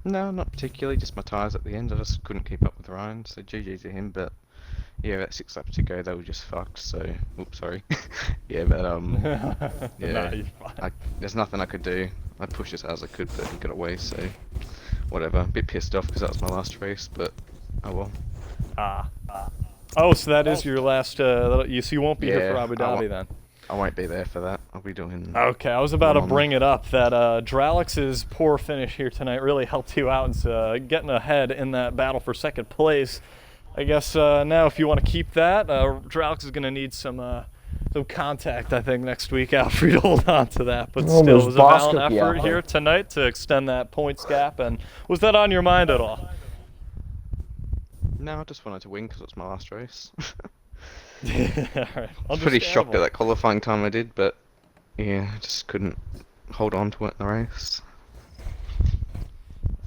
No, not particularly. Just my tyres at the end. I just couldn't keep up with Ryan, so GG to him. But yeah, that 6 laps to go, they were just fucked. So, oops, sorry. Yeah, but yeah, Nah, you're fine. there's nothing I could do. I pushed as hard as I could, but he got away. So, whatever. A bit pissed off because that was my last race, but oh well. Oh, so that is your last. So you won't be here Yeah, for Abu Dhabi then. I won't be there for that. I'll be doing. Okay, I was about to one-on-one. bring it up that Dralix's poor finish here tonight really helped you out in getting ahead in that battle for second place. I guess now if you want to keep that, Dralix is going to need some contact, I think, next week out for you to hold on to that. But Well, still, there's it was a Boss valiant Cookie out effort there. here tonight to extend that points gap. And was that on your mind at all? No, I just wanted to win because it's my last race. All right. I was pretty shocked at that qualifying time I did, but yeah, I just couldn't hold on to it in the race.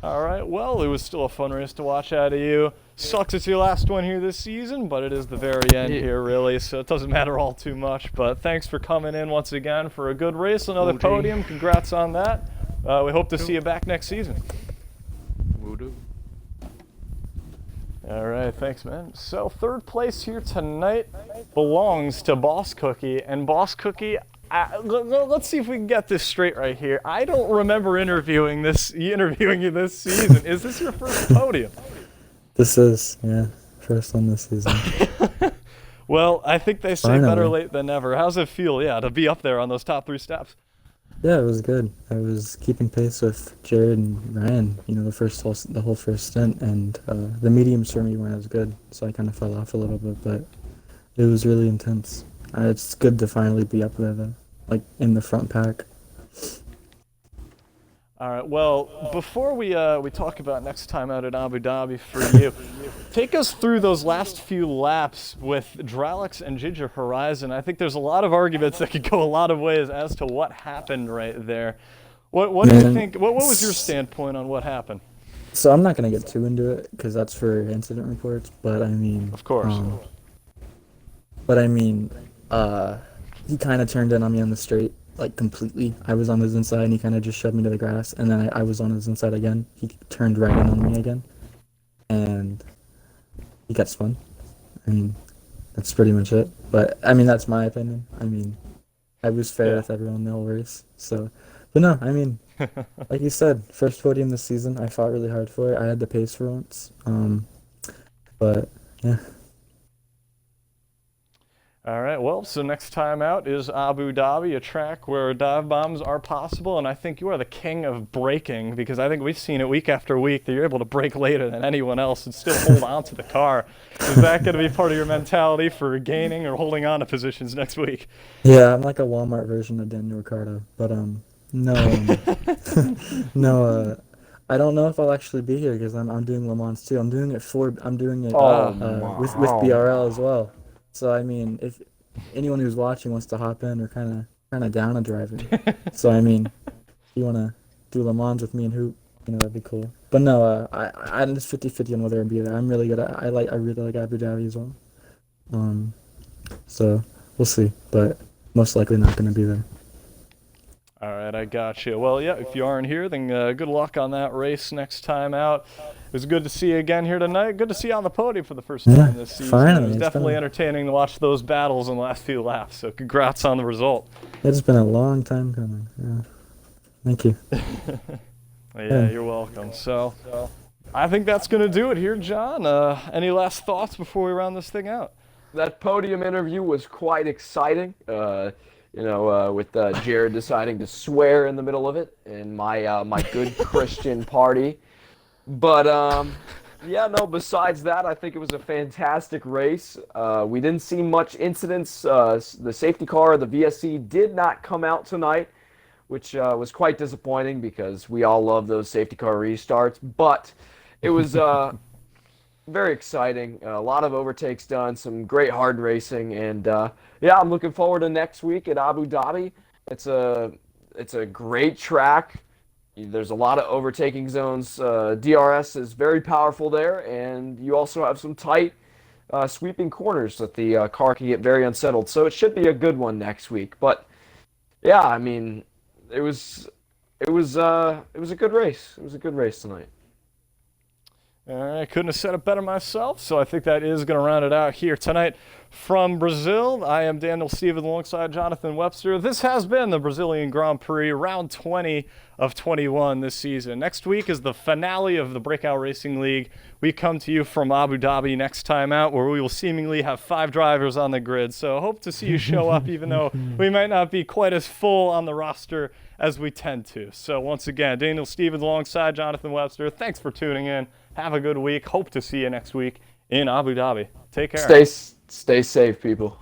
All right, well, it was still a fun race to watch out of you. Sucks it's your last one here this season, but it is the very end Yeah. here, really, so it doesn't matter all too much. But thanks for coming in once again for a good race, another OG. podium. Congrats on that. We hope to see you back next season. Will do. All right, thanks, man. So third place here tonight belongs to Boss Cookie, and Boss Cookie, let's see if we can get this straight right here. I don't remember interviewing you this season. Is this your first podium? This is, yeah, first one this season. Well, I think they say better Finally. late than never. How's it feel, to be up there on those top 3 steps? Yeah, it was good. I was keeping pace with Jared and Ryan, the whole first stint, and the mediums for me weren't as good, so I kind of fell off a little bit, but it was really intense. It's good to finally be up there, though, like in the front pack. All right, well, before we talk about next time out at Abu Dhabi for you, take us through those last few laps with Dralix and Ginger Horizon. I think there's a lot of arguments that could go a lot of ways as to what happened right there. What do you Man. think? What was your standpoint on what happened? So I'm not going to get too into it, because that's for incident reports, but I mean... Of course. He kind of turned in on me on the straight, like completely. I was on his inside and he kind of just shoved me to the grass, and then I was on his inside again. He turned right in on me again, and he got spun. I mean, that's pretty much it. But I mean, that's my opinion. I mean, I was fair Yeah. with everyone the whole race. So, but no, I mean, like you said, first podium this season. I fought really hard for it. I had the pace for once. But yeah. All right, well, so next time out is Abu Dhabi, a track where dive bombs are possible, and I think you are the king of braking, because I think we've seen it week after week that you're able to brake later than anyone else and still hold on to the car. Is that going to be part of your mentality for gaining or holding on to positions next week? Yeah, I'm like a Walmart version of Daniel Ricciardo, but no, no, I don't know if I'll actually be here because I'm doing Le Mans too. I'm doing it with BRL as well. So I mean, if anyone who's watching wants to hop in or kind of down to driving, so I mean, if you wanna do Le Mans with me and Hoop, that'd be cool. But no, I'm just 50-50 on whether I'd be there. I'm really good. I really like Abu Dhabi as well. So we'll see, but most likely not gonna be there. All right, I got you. Well, yeah, if you aren't here, then good luck on that race next time out. It was good to see you again here tonight. Good to see you on the podium for the first time Yeah, this season. finally, It was it's definitely been- entertaining to watch those battles in the last few laps, so congrats on the result. It's been a long time coming. Yeah. Thank you. Yeah, you're welcome. So I think that's going to do it here, John. Any last thoughts before we round this thing out? That podium interview was quite exciting. With Jared deciding to swear in the middle of it in my good Christian party. But besides that, I think it was a fantastic race. We didn't see much incidents. The safety car, the VSC, did not come out tonight. which was quite disappointing because we all love those safety car restarts. But it was very exciting. A lot of overtakes done, some great hard racing, and yeah, I'm looking forward to next week at Abu Dhabi. It's a great track. There's a lot of overtaking zones. DRS is very powerful there, and you also have some tight sweeping corners that the car can get very unsettled. So it should be a good one next week. But yeah, I mean, it was a good race. It was a good race tonight. I couldn't have said it better myself, so I think that is going to round it out here tonight from Brazil. I am Daniel Stevens alongside Jonathan Webster. This has been the Brazilian Grand Prix, round 20 of 21 this season. Next week is the finale of the Breakout Racing League. We come to you from Abu Dhabi next time out, where we will seemingly have 5 drivers on the grid. So hope to see you show up, even though we might not be quite as full on the roster as we tend to. So once again, Daniel Stevens alongside Jonathan Webster. Thanks for tuning in. Have a good week. Hope to see you next week in Abu Dhabi. Take care. Stay safe, people.